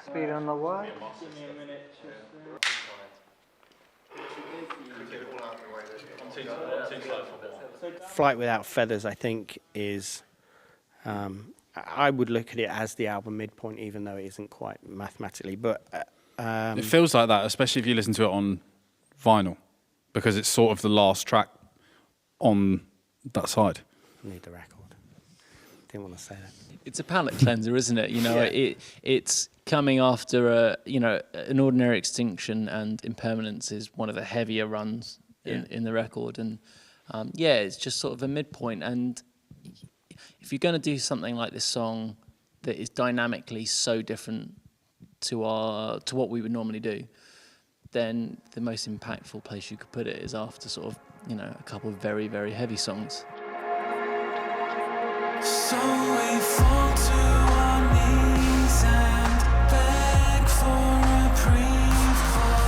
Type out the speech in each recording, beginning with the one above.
Speed on the what? Flight Without Feathers, I think, is... I would look at it as the album midpoint, even though it isn't quite mathematically. But it feels like that, especially if you listen to it on vinyl, because it's sort of the last track on that side. Need the record. Didn't want to say that. It's a palate cleanser, isn't it? You know, it's coming after an Ordinary Extinction, and Impermanence is one of the heavier runs in the record, and it's just sort of a midpoint. And if you're going to do something like this song that is dynamically so different to what we would normally do, then the most impactful place you could put it is after sort of, you know, a couple of very, very heavy songs. So we fall to our knees and beg for reprieve, but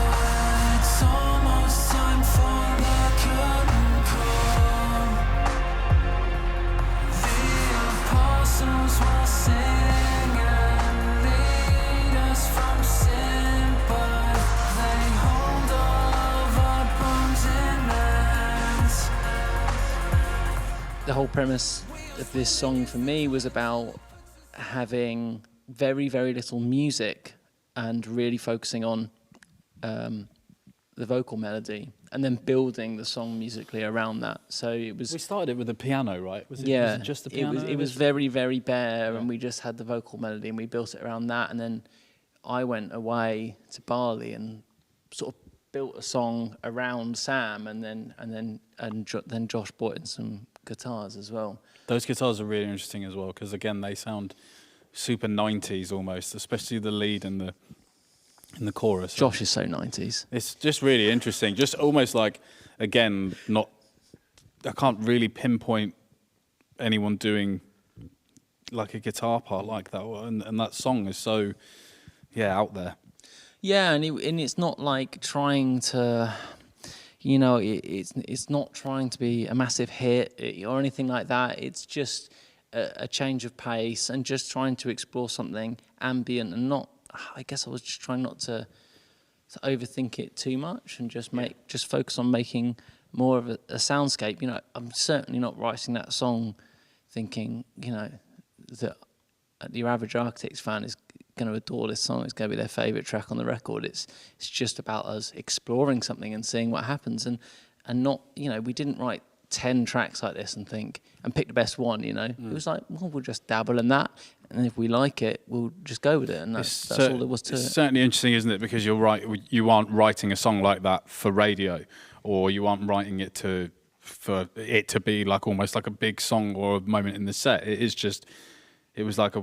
it's almost time for the curtain call. The apostles will sing and lead us from sin, but they hold all of our bones in their hands. The whole premise of this song for me was about having very, very little music and really focusing on the vocal melody and then building the song musically around that. So it was... We started it with the piano, right? Was it just the piano? It was very, very bare, and we just had the vocal melody and we built it around that. And then I went away to Bali and sort of built a song around Sam, and then Josh brought in some guitars as well. Those guitars are really interesting as well, because again they sound super 90s almost, especially the lead and the chorus. Josh is so 90s. It's just really interesting, just almost like, again, I can't really pinpoint anyone doing like a guitar part like that, and that song is so out there. Yeah, and it's not like trying to, you know, it's not trying to be a massive hit or anything like that. It's just a change of pace and just trying to explore something ambient, and not, I guess I was just trying not to overthink it too much, and just focus on making more of a soundscape. You know, I'm certainly not writing that song thinking, you know, that your average Architects fan is going to adore this song. It's going to be their favourite track on the record. It's just about us exploring something and seeing what happens, and not, you know, we didn't write 10 tracks like this and pick the best one, you know. It was like, well, we'll just dabble in that, and if we like it, we'll just go with it, and that's all there was to it. It's certainly interesting, isn't it? Because you're right, you aren't writing a song like that for radio, or you aren't writing it for it to be like almost like a big song or a moment in the set. It was like,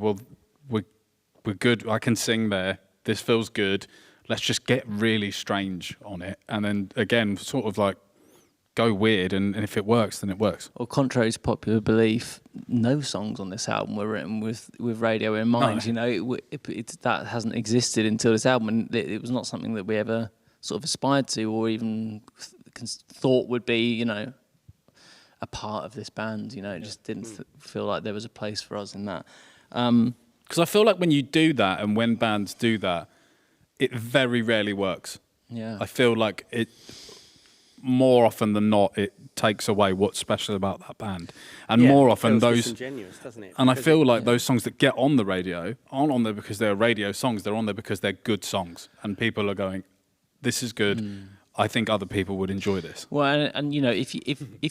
we're good, I can sing there, this feels good, let's just get really strange on it, and then again sort of like go weird, and if it works, then it works. Well, contrary to popular belief, no songs on this album were written with radio in mind. No. You know, that hasn't existed until this album, and it was not something that we ever sort of aspired to or even thought would be, you know, a part of this band. You know, it just didn't feel like there was a place for us in that. Because I feel like when you do that, and when bands do that, it very rarely works. Yeah. I feel like it, more often than not, it takes away what's special about that band. And more often those... disingenuous, doesn't it? And I feel like those songs that get on the radio aren't on there because they're radio songs, they're on there because they're good songs. And people are going, this is good, I think other people would enjoy this. Well, and you know, if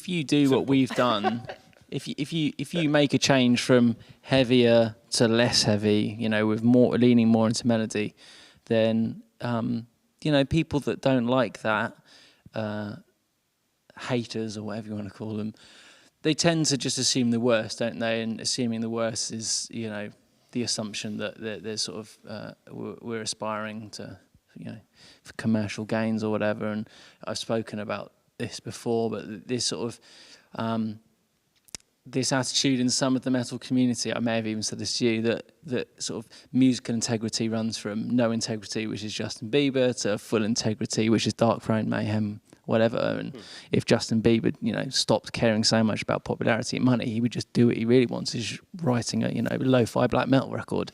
you do what we've done... If you make a change from heavier to less heavy, you know, with leaning more into melody, then you know, people that don't like that, haters or whatever you want to call them, they tend to just assume the worst, don't they? And assuming the worst is, you know, the assumption that there's sort of we're aspiring to, you know, for commercial gains or whatever. And I've spoken about this before, but this sort of this attitude in some of the metal community, I may have even said this to you, that sort of musical integrity runs from no integrity, which is Justin Bieber, to full integrity, which is Dark Throne, Mayhem, whatever. And if Justin Bieber, you know, stopped caring so much about popularity and money, he would just do what he really wants, is writing a, you know, lo-fi black metal record.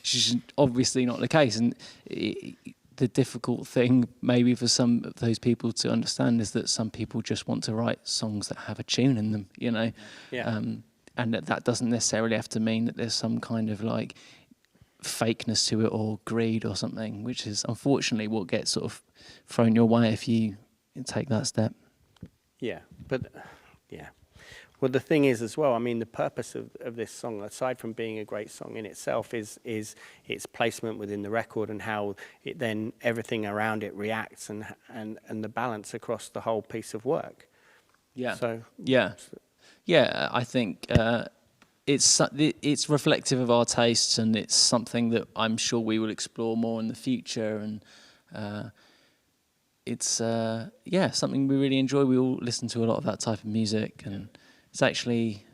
which is obviously not the case. And the difficult thing maybe for some of those people to understand is that some people just want to write songs that have a tune in them, you know. Yeah. And that doesn't necessarily have to mean that there's some kind of like fakeness to it or greed or something, which is unfortunately what gets sort of thrown your way if you take that step. Yeah, but yeah. Well, the thing is as well, I mean, the purpose of this song, aside from being a great song in itself, is its placement within the record and how it then everything around it reacts and the balance across the whole piece of work. Yeah. So Yeah, I think it's reflective of our tastes, and it's something that I'm sure we will explore more in the future. And it's something we really enjoy. We all listen to a lot of that type of music, and it's actually,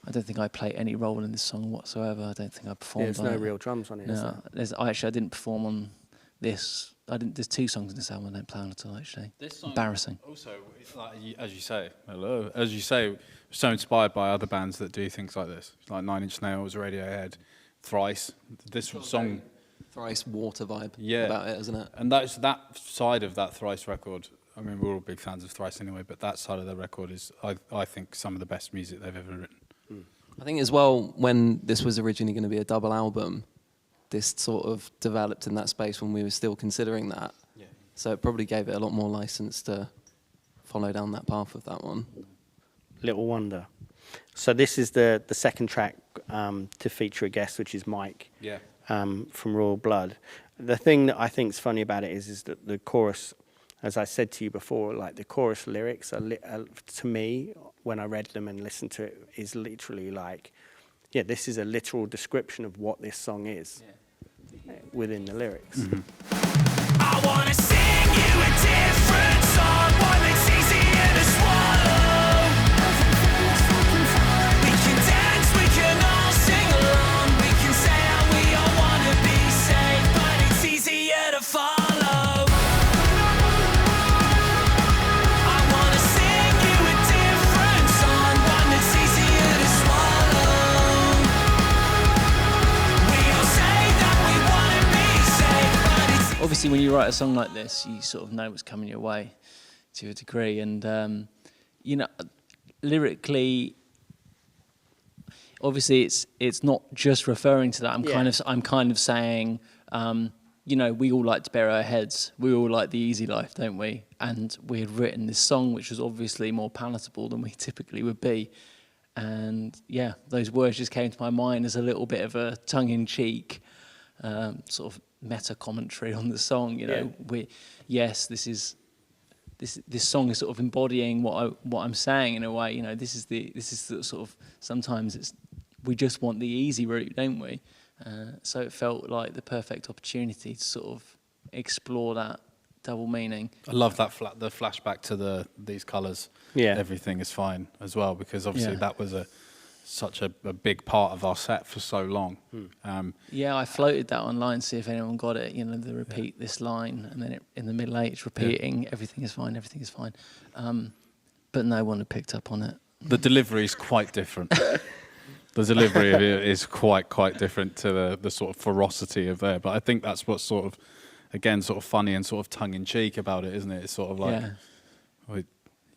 I don't think I play any role in this song whatsoever. I don't think I performed. there's on no it. real drums on it. Is No, there? I didn't perform on this. There's 2 songs in this album I don't play on at all. Actually, This song embarrassing. Also, it's like, as you say, so inspired by other bands that do things like this, like 9 Inch Nails, Radiohead, Thrice. This song, Thrice water vibe Yeah. about it, isn't it? and that's that side of that Thrice record. I mean, we're all big fans of Thrice anyway, but that side of the record is, I think, some of the best music they've ever written. I think as well, when this was originally going to be a double album, this sort of developed in that space when we were still considering that. Yeah. So it probably gave it a lot more license to follow down that path with that one. Little Wonder. So this is the second track to feature a guest, which is Mike. Yeah. From Royal Blood. The thing that I think is funny about it is that the chorus, as I said to you before, like the chorus lyrics are to me, when I read them and listened to it, is literally like, yeah, this is a literal description of what this song is within the lyrics. I wanna sing you a different song, one that's easier to swallow. We can dance, we can all sing along, we can say how we all wanna be saved, but it's easier to follow. I wanna sing you a different song, one that's easier to swallow. We all say that we wanna be saved, but it's Obviously, when you write a song like this, you sort of know what's coming your way to a degree. And, you know, lyrically, obviously, it's not just referring to that. I'm kind of saying, you know, we all like to bury our heads. We all like the easy life, don't we? And we had written this song, which was obviously more palatable than we typically would be. And, yeah, those words just came to my mind as a little bit of a tongue-in-cheek sort of meta commentary on the song. You know, this song is sort of embodying what I'm saying in a way. You know, this is the sort of, sometimes we just want the easy route, don't we? So it felt like the perfect opportunity to sort of explore that double meaning. I love that the flashback to these colours. Yeah. Everything is fine as well, because obviously Yeah. that was such a big part of our set for so long. Yeah, I floated that online, see if anyone got it. You know, they repeat this line, and then in the middle 8 it's repeating, everything is fine, everything is fine. But no one had picked up on it. The delivery is quite different. The delivery of it is quite different to the sort of ferocity of there. But I think that's what's sort of, again, sort of funny and sort of tongue-in-cheek about it, isn't it? It's sort of like, well,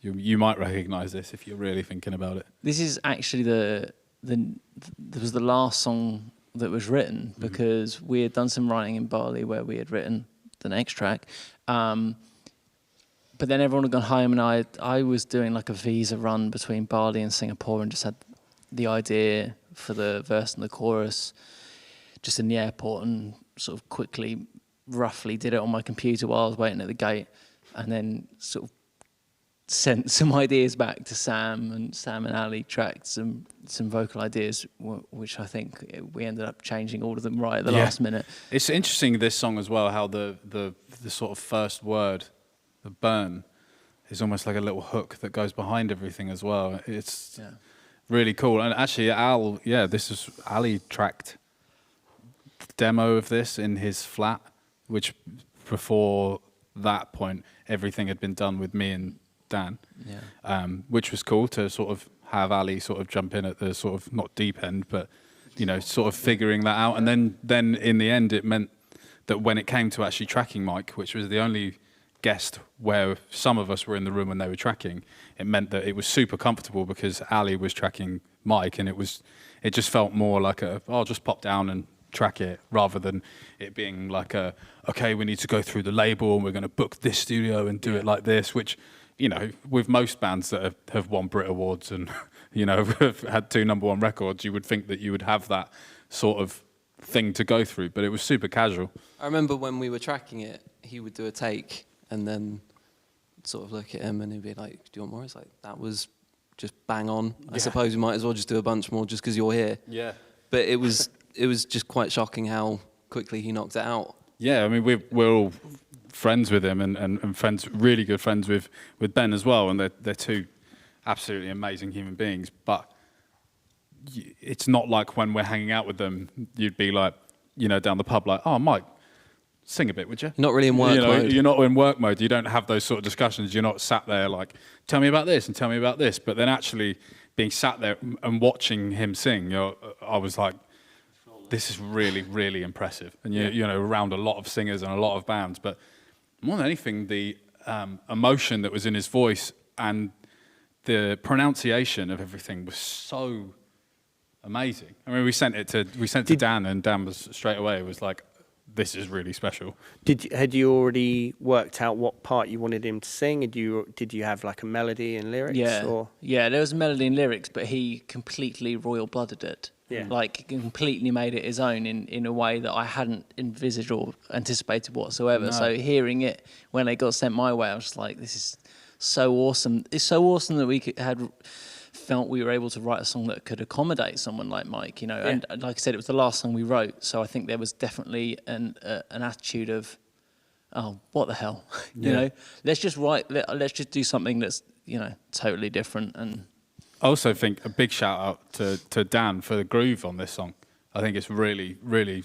you might recognise this if you're really thinking about it. This is actually there was the last song that was written, because we had done some writing in Bali where we had written the next track. But then everyone had gone home, and I was doing like a visa run between Bali and Singapore, and just had the idea for the verse and the chorus just in the airport, and sort of quickly, roughly did it on my computer while I was waiting at the gate, and then sort of sent some ideas back to Sam and Ali tracked some vocal ideas, which I think we ended up changing all of them right at the last minute. It's interesting, this song as well, how the sort of first word, the burn, is almost like a little hook that goes behind everything as well. It's really cool. And actually, Ali tracked the demo of this in his flat, which before that point, everything had been done with me and Dan, which was cool to sort of have Ali sort of jump in at the sort of, not deep end, but sort of figuring that out. And then in the end, it meant that when it came to actually tracking Mike, which was the only guest where some of us were in the room when they were tracking, it meant that it was super comfortable because Ali was tracking Mike, and it just felt more like I'll just pop down and track it, rather than it being like okay, we need to go through the label and we're going to book this studio and do it like this, which, with most bands that have won Brit Awards and, have had 2 #1 records, you would think that you would have that sort of thing to go through, but it was super casual. I remember when we were tracking it, he would do a take and then sort of look at him and he'd be like, do you want more? It's like, that was just bang on. I suppose we might as well just do a bunch more just because you're here. Yeah. But it was just quite shocking how quickly he knocked it out. Yeah, I mean, we're all friends with him and friends, really good friends with Ben as well, and they're 2 absolutely amazing human beings. But it's not like when we're hanging out with them, you'd be like, down the pub, like, oh, Mike, sing a bit, would you? You're not really in work mode. You're not in work mode. You don't have those sort of discussions. You're not sat there like, tell me about this and tell me about this. But then actually being sat there and watching him sing, I was like, this is really, really impressive. And around a lot of singers and a lot of bands, but more than anything, the emotion that was in his voice and the pronunciation of everything was so amazing. I mean, we sent it to Dan, and Dan was straight away. It was like, this is really special. Had you already worked out what part you wanted him to sing? Did you have like a melody and lyrics? Yeah, there was melody and lyrics, but he completely royal-blooded it. Yeah. Like, completely made it his own in a way that I hadn't envisaged or anticipated whatsoever. No. So hearing it when it got sent my way, I was just like, this is so awesome. It's so awesome that we felt we were able to write a song that could accommodate someone like Mike, And like I said, it was the last song we wrote, so I think there was definitely an attitude of, oh, what the hell, let's just do something that's totally different. And I also think a big shout out to Dan for the groove on this song. I think it's really, really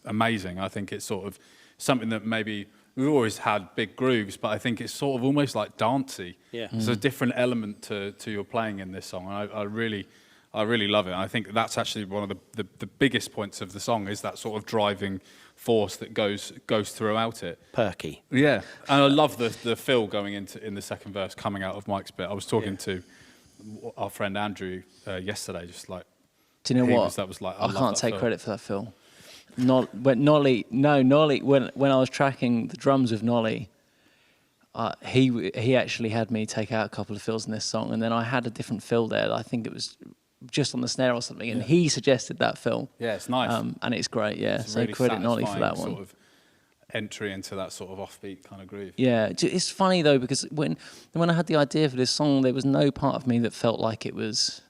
amazing. I think it's sort of something that maybe we've always had big grooves, but I think it's sort of almost like dancey. Yeah. There's a different element to your playing in this song. And I really love it. And I think that's actually one of the biggest points of the song, is that sort of driving force that goes throughout it. Perky. Yeah. And I love the fill going in the second verse coming out of Mike's bit. I was talking to our friend Andrew yesterday, just like, do you know what? That was like, I can't take credit for that, Phil. Nolly, when I was tracking the drums with Nolly, he actually had me take out a couple of fills in this song, and then I had a different fill there. I think it was just on the snare or something, and he suggested that fill. Yeah, it's nice. And it's great, yeah. It's so really credit Nolly for that one. Sort of entry into that sort of offbeat kind of groove. Yeah, it's funny though, because when I had the idea for this song, there was no part of me that felt like it was,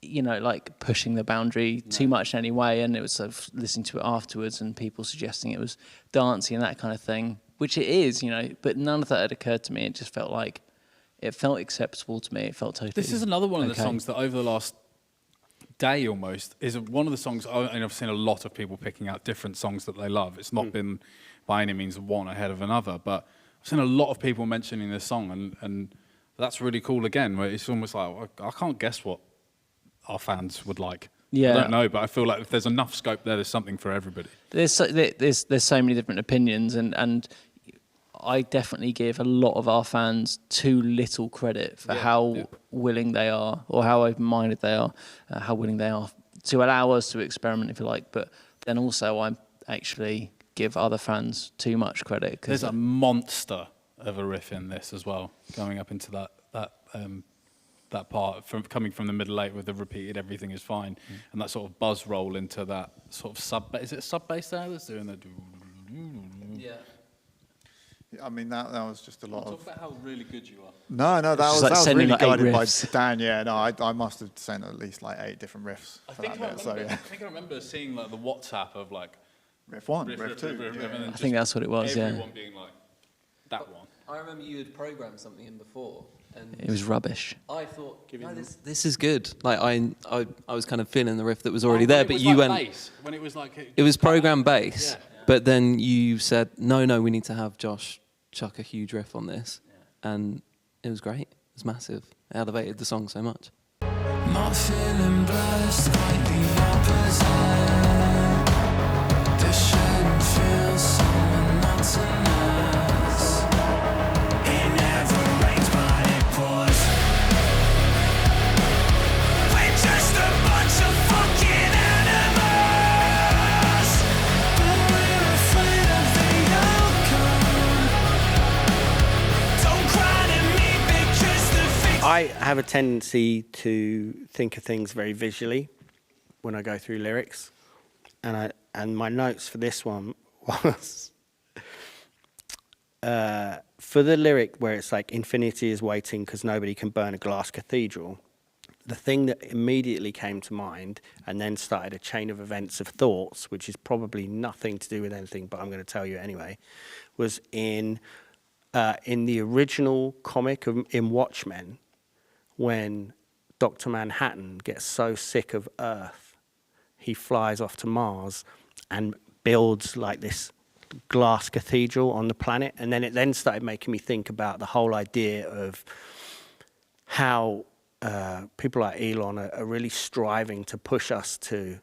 like pushing the boundary too much anyway, and it was sort of listening to it afterwards and people suggesting it was dancey and that kind of thing, which it is, but none of that had occurred to me. It just felt like, it felt acceptable to me. It felt totally This is another one of the okay. songs that over the last day almost is one of the songs, and I've seen a lot of people picking out different songs that they love. It's not been by any means one ahead of another, but I've seen a lot of people mentioning this song, and that's really cool again, where it's almost like, I can't guess what our fans would like. Yeah. I don't know, but I feel like if there's enough scope there's something for everybody. There's so many different opinions, and I definitely give a lot of our fans too little credit for how willing they are, or how open-minded they are, how willing they are to allow us to experiment, if you like. But then also I actually give other fans too much credit. There's a monster of a riff in this as well, going up into that part coming from the middle eight with the repeated "everything is fine" and that sort of buzz roll into that sort of sub. Is it a sub bass there that's doing the? Yeah. I mean, that was just a lot Talk of... about how really good you are. No, that was sending really like 8 guided by riffs. Dan. Yeah, no, I must have sent at least like 8 different riffs. I for think that bit, I remember seeing like the WhatsApp of like riff 1, riff riff 2. and then I just think that's what it was, everyone being like, that one. I remember you had programmed something in before, and It was rubbish. I thought, no, this is good. Like I was kind of feeling the riff that was already there, but you went. Bass, when it was like It was programmed bass, but then you said, no, we need to have Josh chuck a huge riff on this, and it was great. It was massive. It elevated the song so much. Not feeling blessed, might be I have a tendency to think of things very visually when I go through lyrics, and my notes for this one was for the lyric where it's like infinity is waiting because nobody can burn a glass cathedral. The thing that immediately came to mind and then started a chain of events of thoughts, which is probably nothing to do with anything, but I'm going to tell you anyway, was in the original comic in Watchmen, when Dr. Manhattan gets so sick of Earth, he flies off to Mars and builds like this glass cathedral on the planet. And then it then started making me think about the whole idea of how people like Elon are really striving to push us to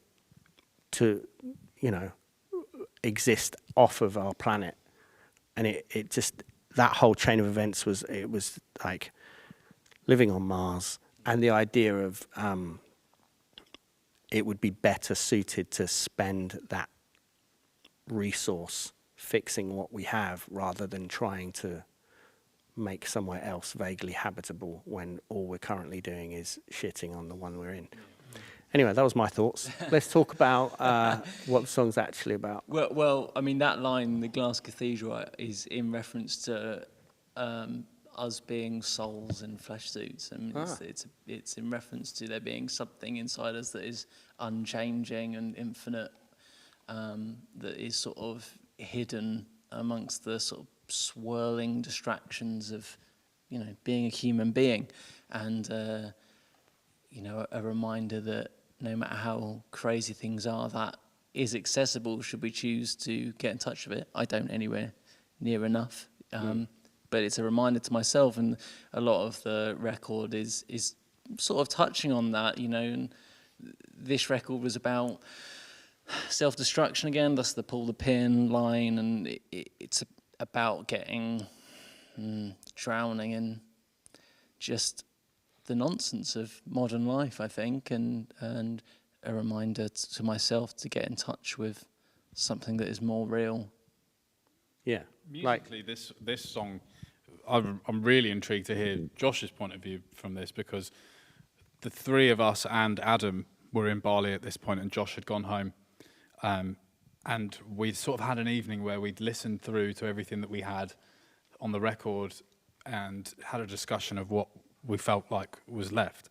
exist off of our planet. And it just, that whole chain of events was like living on Mars, and the idea of it would be better suited to spend that resource fixing what we have rather than trying to make somewhere else vaguely habitable when all we're currently doing is shitting on the one we're in. Anyway, that was my thoughts. Let's talk about what the song's actually about. Well, I mean, that line, the glass cathedral, is in reference to us being souls in flesh suits. I mean, it's in reference to there being something inside us that is unchanging and infinite, that is sort of hidden amongst the sort of swirling distractions of, being a human being, and a reminder that no matter how crazy things are, that is accessible should we choose to get in touch with it. I don't anywhere near enough. But it's a reminder to myself, and a lot of the record is sort of touching on that, and this record was about self-destruction again, that's the pull the pin line, and it's about drowning in just the nonsense of modern life, I think, and a reminder to myself to get in touch with something that is more real. Yeah. Musically, this song, I'm really intrigued to hear Josh's point of view from this, because the three of us and Adam were in Bali at this point, and Josh had gone home. And we sort of had an evening where we'd listened through to everything that we had on the record and had a discussion of what we felt like was left,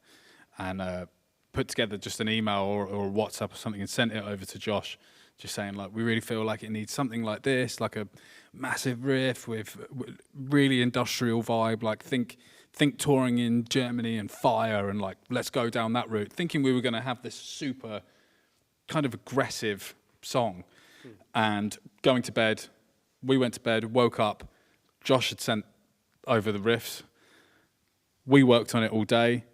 and put together just an email or a WhatsApp or something and sent it over to Josh, just saying, like, we really feel like it needs something like this, like a massive riff with really industrial vibe, like think touring in Germany and fire, and like, let's go down that route, thinking we were going to have this super kind of aggressive song. And going to bed, we went to bed, woke up, Josh had sent over the riffs, we worked on it all day,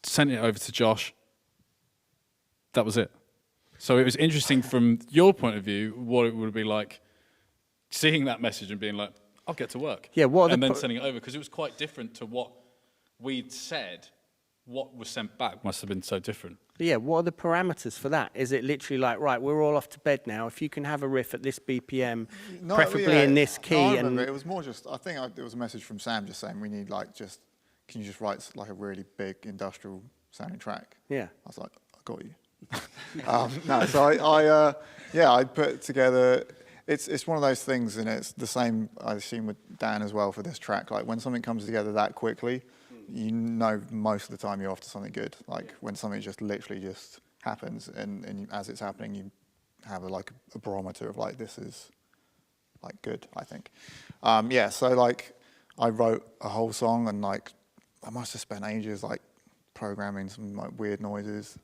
sent it over to Josh, that was it. So it was interesting from your point of view what it would be like seeing that message and being like, I'll get to work. Yeah, and then sending it over, because it was quite different to what we'd said. What was sent back must have been so different. Yeah, what are the parameters for that? Is it literally like, right, we're all off to bed now, if you can have a riff at this BPM, preferably in this key? No, I remember it was more just, I think it was a message from Sam just saying, we need can you just write like a really big industrial sounding track? Yeah. I was like, I got you. I put together, it's one of those things, and it's the same, I assume, with Dan as well for this track. Like, when something comes together that quickly, most of the time you're off to something good. Like, when something just literally just happens, and as it's happening, you have a barometer of like, this is like good, I think. So like, I wrote a whole song, and like, I must have spent ages like programming some like weird noises.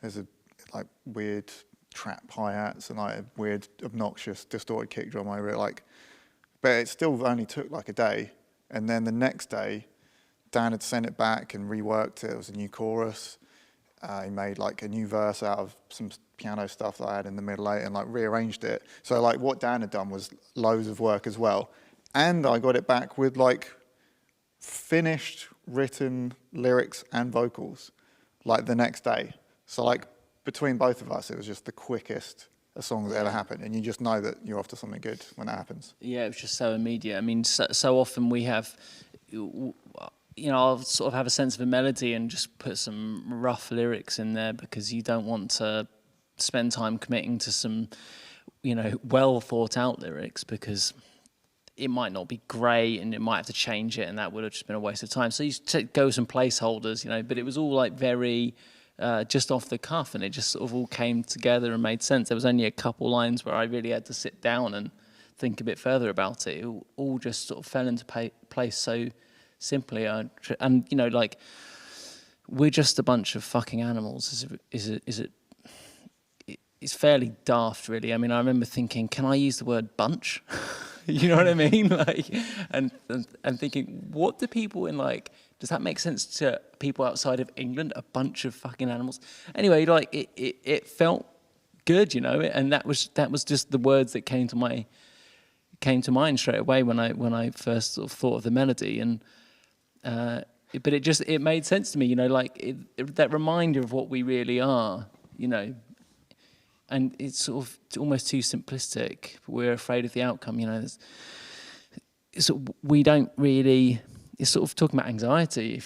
There's a like weird trap hi-hats and like a weird obnoxious distorted kick drum over it, like, but it still only took like a day. And then the next day Dan had sent it back and reworked it. It was a new chorus, He made like a new verse out of some piano stuff that I had in the middle eight and like rearranged it. So like what Dan had done was loads of work as well. And I got it back with like finished written lyrics and vocals like the next day. So like between both of us, it was just the quickest a song that ever happened. And you just know that you're off to something good when that happens. Yeah, it was just so immediate. I mean, so often we have, you know, I'll sort of have a sense of a melody and just put some rough lyrics in there because you don't want to spend time committing to some, you know, well thought out lyrics because it might not be great and it might have to change it and that would have just been a waste of time. So you go with some placeholders, you know, but it was all like very just off the cuff and it just sort of all came together and made sense. There was only a couple lines where I really had to sit down and think a bit further about it. It all just sort of fell into place so simply. And, you know, like, we're just a bunch of fucking animals. It's fairly daft, really. I mean, I remember thinking, can I use the word bunch? You know what I mean? Like, and thinking, what do people in, like, does that make sense to people outside of England? A bunch of fucking animals. Anyway, like, it felt good, you know, and that was just the words that came to mind straight away when I first sort of thought of the melody, and but it made sense to me, you know, like that reminder of what we really are, you know. And it's sort of almost too simplistic. We're afraid of the outcome, you know. We don't really. It's sort of talking about anxiety,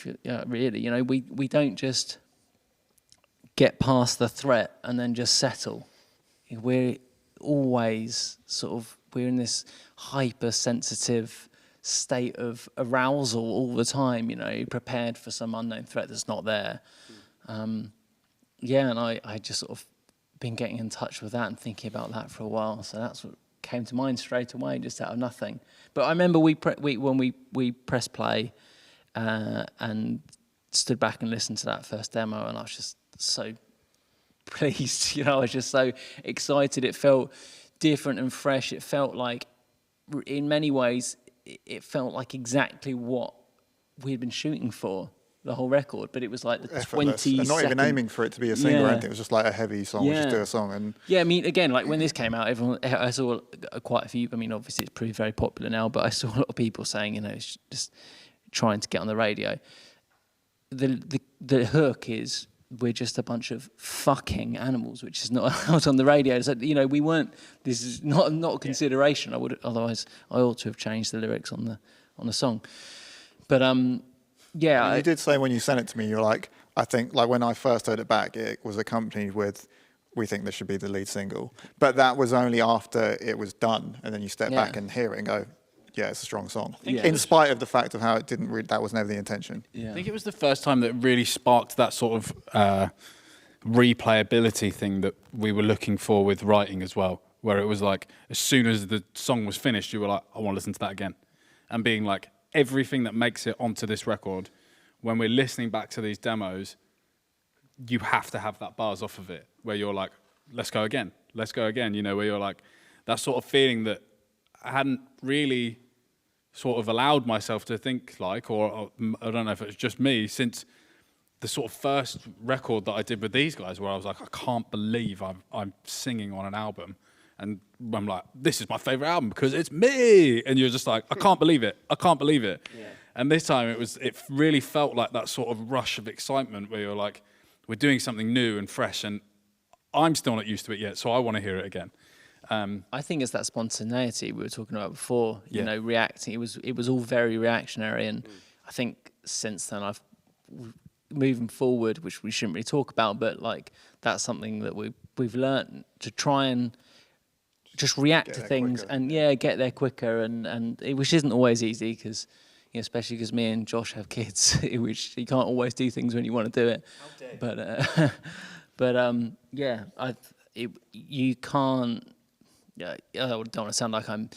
really, you know. We don't just get past the threat and then just settle. We're always we're in this hypersensitive state of arousal all the time, you know, prepared for some unknown threat that's not there. And I just sort of been getting in touch with that and thinking about that for a while. So that's what came to mind straight away, just out of nothing. But I remember when we pressed play and stood back and listened to that first demo, and I was just so pleased. You know, I was just so excited. It felt different and fresh. It felt like, in many ways, it felt like exactly what we had been shooting for. The whole record, but it was like the Effortless. 20 and not even aiming for it to be a single or anything. It was just like a heavy song. We'll just do a song. And I mean, again, like when this came out, I saw quite a few. I mean, obviously it's pretty very popular now, but I saw a lot of people saying, you know, it's just trying to get on the radio. The hook is, we're just a bunch of fucking animals, which is not out on the radio. So, you know, we weren't. This is not a consideration. Otherwise I ought to have changed the lyrics on the song. But yeah, you did say when you sent it to me, you're like, I think, like when I first heard it back, it was accompanied with, we think this should be the lead single. But that was only after it was done, and then you step back and hear it and go, yeah, it's a strong song. In spite of the fact of how it didn't that was never the intention. Yeah. I think it was the first time that really sparked that sort of replayability thing that we were looking for with writing as well, where it was like, as soon as the song was finished, you were like, I want to listen to that again. And being like, everything that makes it onto this record, when we're listening back to these demos, you have to have that buzz off of it, where you're like, let's go again, you know, where you're like, that sort of feeling that I hadn't really sort of allowed myself to think like, or I don't know if it's just me, since the sort of first record that I did with these guys, where I was like, I can't believe I'm singing on an album. And I'm like, this is my favorite album because it's me. And you're just like, I can't believe it. Yeah. And this time it really felt like that sort of rush of excitement where you're like, we're doing something new and fresh, and I'm still not used to it yet, so I want to hear it again. I think it's that spontaneity we were talking about before, you know, reacting. It was all very reactionary, and I think since then moving forward, which we shouldn't really talk about, but like that's something that we've learned to try and just react to things quicker. And get there quicker, and which isn't always easy because, you know, especially because me and Josh have kids, which you can't always do things when you want to do it. But you can't. I don't want to sound like I'm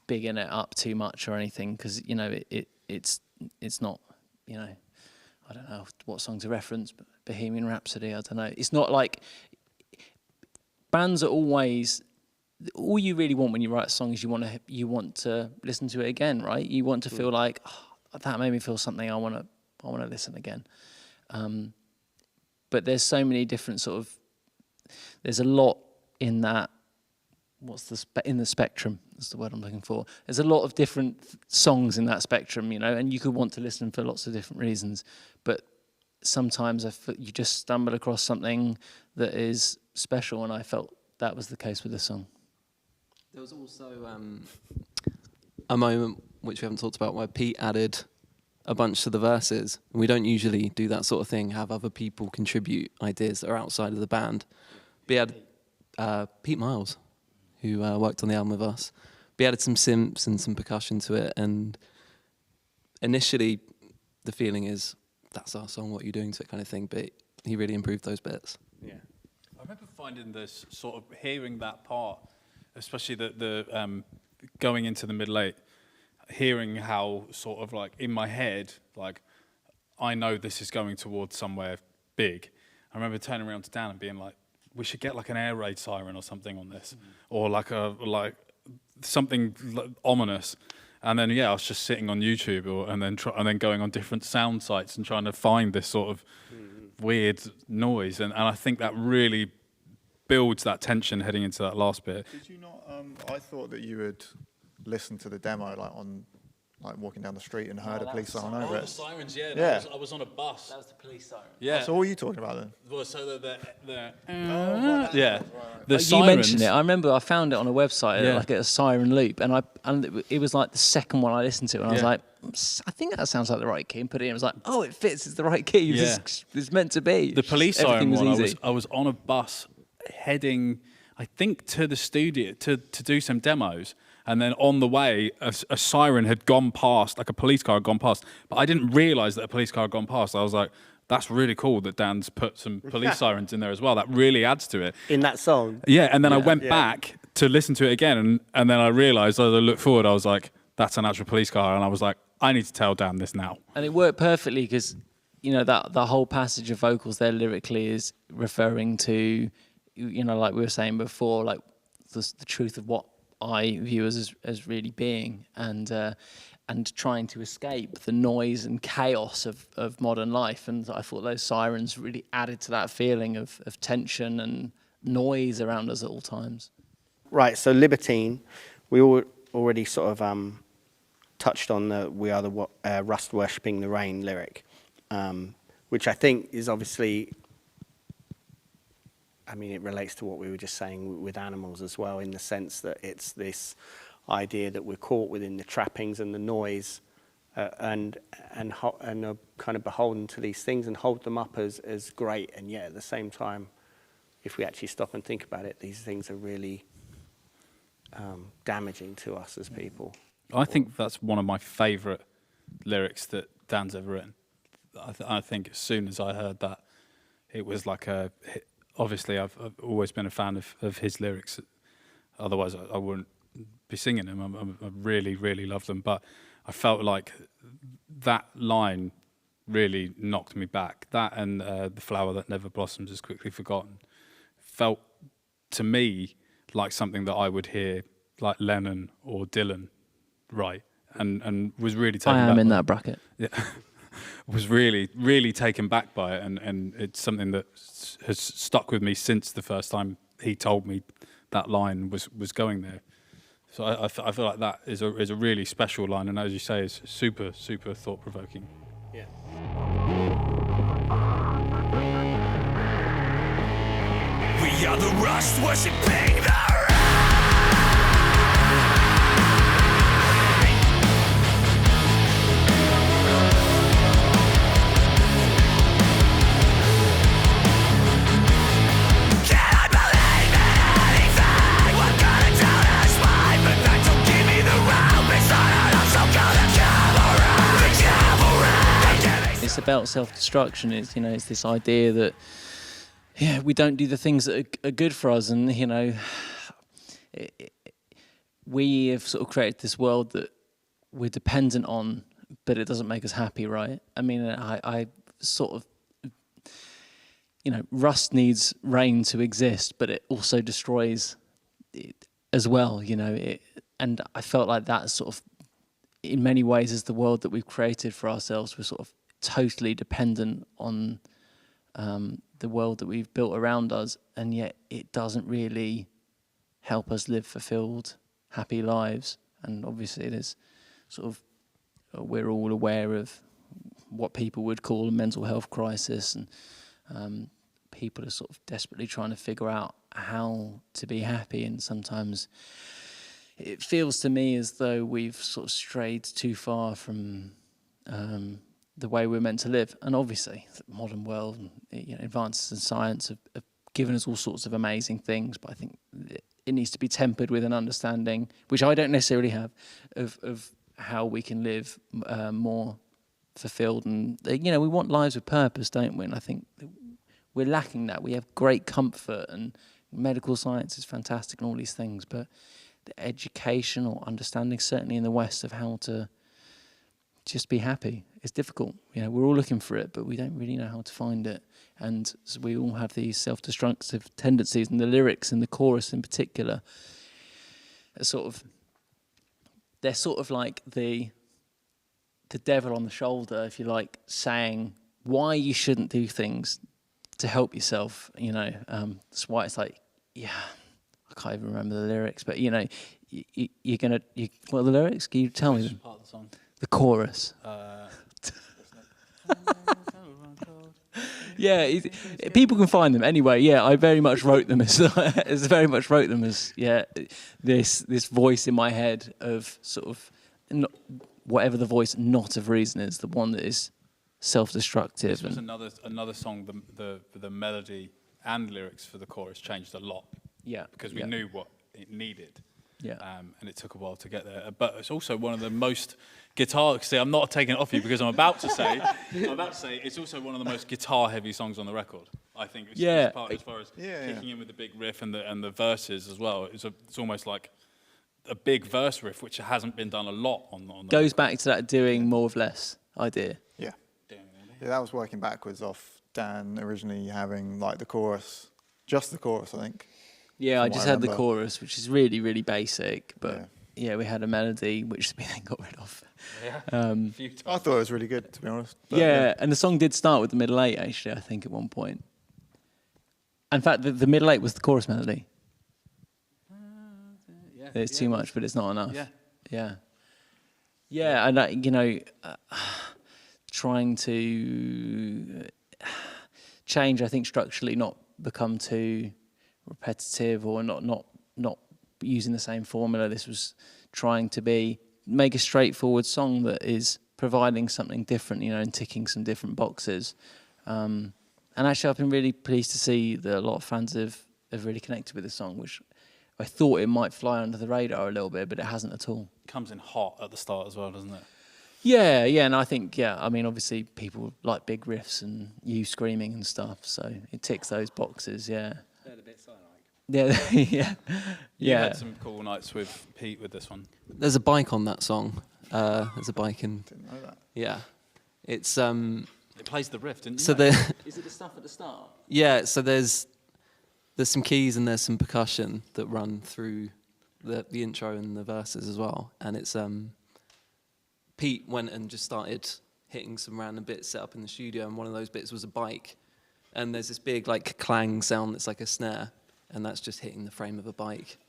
bigging it up too much or anything, because, you know, it's not, you know, I don't know what song to reference, but Bohemian Rhapsody. I don't know. It's not like bands are always. All you really want when you write a song is you want to listen to it again, right? You want to feel like, oh, that made me feel something. I want to listen again. but there's so many different sort of, there's a lot in that, in the spectrum, that's the word I'm looking for. There's a lot of different songs in that spectrum, you know, and you could want to listen for lots of different reasons, but sometimes you just stumble across something that is special, and I felt that was the case with this song. There was also a moment which we haven't talked about where Pete added a bunch to the verses. And we don't usually do that sort of thing, have other people contribute ideas that are outside of the band. But he had Pete Miles, who worked on the album with us. We added some synths and some percussion to it, and initially the feeling is, that's our song, what are you doing to it kind of thing, but he really improved those bits. Yeah. I remember finding this sort of, hearing that part, especially the going into the middle eight, hearing how sort of like in my head, like I know this is going towards somewhere big. I remember turning around to Dan and being like, we should get like an air raid siren or something on this, or like something ominous. And then I was just sitting on YouTube, and then going on different sound sites and trying to find this sort of weird noise. And I think that really builds that tension heading into that last bit. Did you not? I thought that you had listened to the demo like walking down the street and heard a police siren over the it. sirens, yeah. Yeah. I was on a bus. That was the police siren. Yeah. So what are you talking about then? Well, so the You sirens. mentioned it. I remember I found it on a website, Yeah. like a siren loop, and it was like the second one I listened to, and I was Yeah. like, I think that sounds like the right key. And put it in. I was like, oh, it fits. It's the right key. Yeah. It's meant to be. The police Everything siren was one, easy. I was on a bus heading, I think, to the studio to do some demos. And then on the way, a siren had gone past, like a police car had gone past. But I didn't realise that a police car had gone past. I was like, that's really cool that Dan's put some police sirens in there as well. That really adds to it. In that song. Yeah, and then I went back to listen to it again. And then I realised, as I looked forward, I was like, that's an actual police car. And I was like, I need to tell Dan this now. And it worked perfectly because, you know, that the whole passage of vocals there lyrically is referring to, you know, like we were saying before, like the truth of what I view as really being, and trying to escape the noise and chaos of modern life. And I thought those sirens really added to that feeling of tension and noise around us at all times. Right, so Libertine, we already sort of touched on the "We are the rust worshipping the rain" lyric, which I think is obviously, I mean, it relates to what we were just saying with animals as well, in the sense that it's this idea that we're caught within the trappings and the noise, and are kind of beholden to these things and hold them up as great, and yet at the same time, if we actually stop and think about it, these things are really damaging to us as people. I think that's one of my favourite lyrics that Dan's ever written. I think as soon as I heard that, it was like obviously I've always been a fan of his lyrics. Otherwise, I wouldn't be singing them. I really, really love them. But I felt like that line really knocked me back. That and the flower that never blossoms is quickly forgotten felt to me like something that I would hear like Lennon or Dylan write, and was really taken back. I am in that bracket. Yeah. Was really, really taken back by it, and it's something that has stuck with me since the first time he told me that line was going there. So I feel like that is a really special line, and as you say, it's super, super thought-provoking. Yeah. We are the rust worshipping the It's about self-destruction. It's, you know, it's this idea that, yeah, we don't do the things that are good for us, and you know, we have sort of created this world that we're dependent on, but it doesn't make us happy, right? I mean, I sort of, you know, rust needs rain to exist, but it also destroys it as well, you know. And I felt like that sort of, in many ways, is the world that we've created for ourselves. We're sort of totally dependent on the world that we've built around us, and yet it doesn't really help us live fulfilled, happy lives. And obviously there's sort of, we're all aware of what people would call a mental health crisis, and people are sort of desperately trying to figure out how to be happy, and sometimes it feels to me as though we've sort of strayed too far from the way we're meant to live. And obviously the modern world and advances in science have given us all sorts of amazing things, but I think it needs to be tempered with an understanding, which I don't necessarily have, of how we can live more fulfilled. And we want lives with purpose, don't we? And I think we're lacking that. We have great comfort, and medical science is fantastic and all these things, but the educational understanding, certainly in the West, of how to just be happy is difficult. We're all looking for it, but we don't really know how to find it. And so we all have these self-destructive tendencies, and the lyrics and the chorus in particular are they're sort of like the devil on the shoulder, if you like, saying why you shouldn't do things to help yourself. That's why it's like, I can't even remember the lyrics, but what are the lyrics? Can you tell me? Part of the song. The chorus. People can find them anyway. I very much wrote them as this voice in my head of sort of whatever the voice not of reason is, the one that is self-destructive. This was another song. The melody and lyrics for the chorus changed a lot. Yeah, because we knew what it needed. Yeah, and it took a while to get there. But it's also one of the most guitar. See, I'm not taking it off you because I'm about to say it's also one of the most guitar-heavy songs on the record. I think. As far as kicking in with the big riff and the verses as well. It's almost like a big verse riff, which hasn't been done a lot on the Goes record. back to that doing more with less idea. Yeah, that was working backwards off Dan originally having like the chorus, just the chorus, I think. Yeah, I just had the chorus, which is really, really basic, but we had a melody which we then got rid of. I thought it was really good, to be honest. But and the song did start with the middle eight, actually, I think, at one point. In fact, the middle eight was the chorus melody. It's too much, but it's not enough. Yeah, and trying to change, I think, structurally, not become too repetitive or not using the same formula. This was trying to make a straightforward song that is providing something different, and ticking some different boxes. And actually, I've been really pleased to see that a lot of fans have really connected with the song, which I thought it might fly under the radar a little bit, but it hasn't at all. It comes in hot at the start as well, doesn't it? Yeah, and I think, obviously people like big riffs and you screaming and stuff, so it ticks those boxes, They're the bits I like. You had some cool nights with Pete with this one. There's a bike on that song. There's a bike in... Didn't know that. Yeah. It's... It plays the riff, didn't you? So Is it the stuff at the start? Yeah, so there's some keys and there's some percussion that run through the intro and the verses as well. And it's... Pete went and just started hitting some random bits set up in the studio, and one of those bits was a bike. And there's this big like clang sound that's like a snare, and that's just hitting the frame of a bike.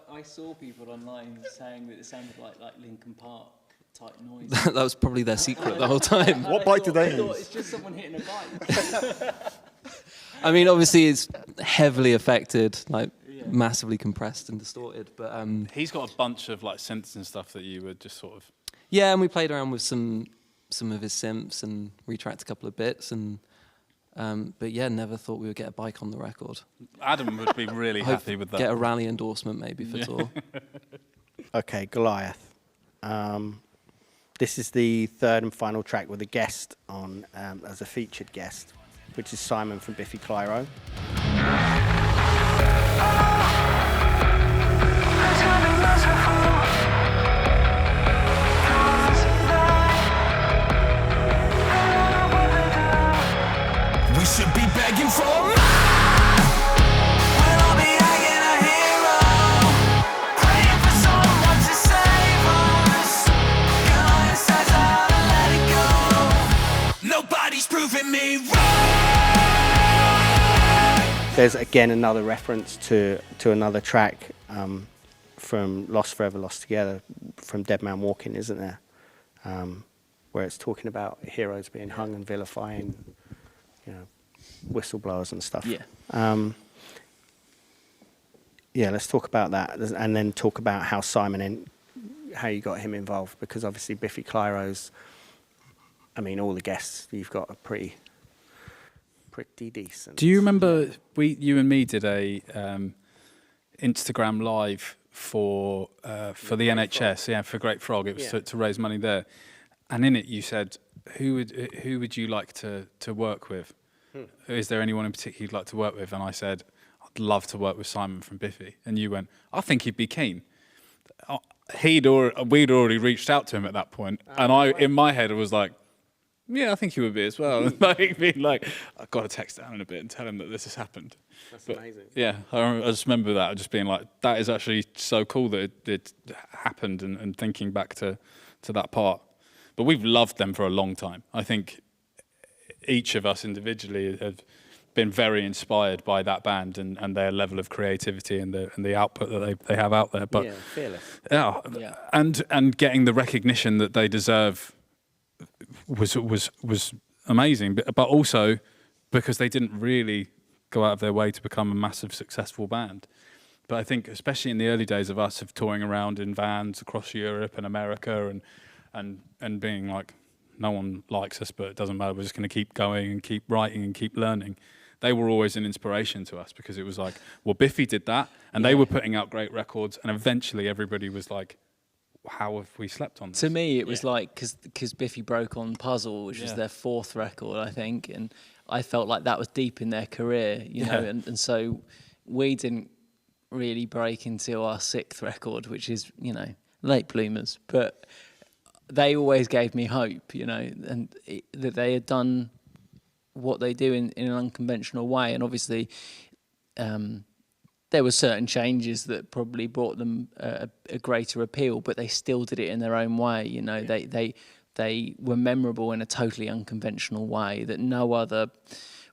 I saw people online saying that it sounded like Linkin Park type noise. That was probably their secret the whole time. What bike did they I thought use? it's just someone hitting a bike. I mean, obviously it's heavily affected, like massively compressed and distorted, but he's got a bunch of like synths and stuff that you would just sort of... Yeah, and we played around with some of his synths and retracked a couple of bits, and but never thought we would get a bike on the record. Adam would be really happy with that. Get a rally endorsement maybe for tour. Okay, Goliath. This is the third and final track with a guest on as a featured guest, which is Simon from Biffy Clyro. We should be begging for more. We'll all be hanging a hero, praying for someone to save us. God says I'll let it go. Nobody's proving me wrong. There's again another reference to another track from Lost Forever, Lost Together from Dead Man Walking, isn't there? Where it's talking about heroes being hung and vilifying, whistleblowers and stuff. Yeah. Yeah, let's talk about that, and then talk about how how you got him involved, because obviously Biffy Clyro's, all the guests you've got are pretty decent. Do you remember you and me did a Instagram live for the NHS, for Great Frog? It was to raise money there, and in it you said, who would you like to work with? Is there anyone in particular you'd like to work with? And I said, I'd love to work with Simon from Biffy. And you went, I think he'd be keen. We'd already reached out to him at that point, and in my head it was like, yeah, I think he would be as well. I've got to text down in a bit and tell him that this has happened. That's amazing. Yeah, I just remember that, just being like, that is actually so cool that it happened, and thinking back to that part. But we've loved them for a long time. I think each of us individually have been very inspired by that band and their level of creativity and the output that they have out there. But fearless. Yeah. And getting the recognition that they deserve was amazing, but also because they didn't really go out of their way to become a massive successful band. But I think especially in the early days of us of touring around in vans across Europe and America and being like, no one likes us, but it doesn't matter, we're just going to keep going and keep writing and keep learning. They were always an inspiration to us, because it was like, well, Biffy did that, and they were putting out great records, and eventually everybody was like, how have we slept on this? To me, it was like, because Biffy broke on Puzzle, which was their 4th record, I think, and I felt like that was deep in their career, you know, and so we didn't really break until our 6th record, which is, late bloomers, but they always gave me hope, and that they had done what they do in an unconventional way, and obviously there were certain changes that probably brought them a greater appeal, but they still did it in their own way. They were memorable in a totally unconventional way that no other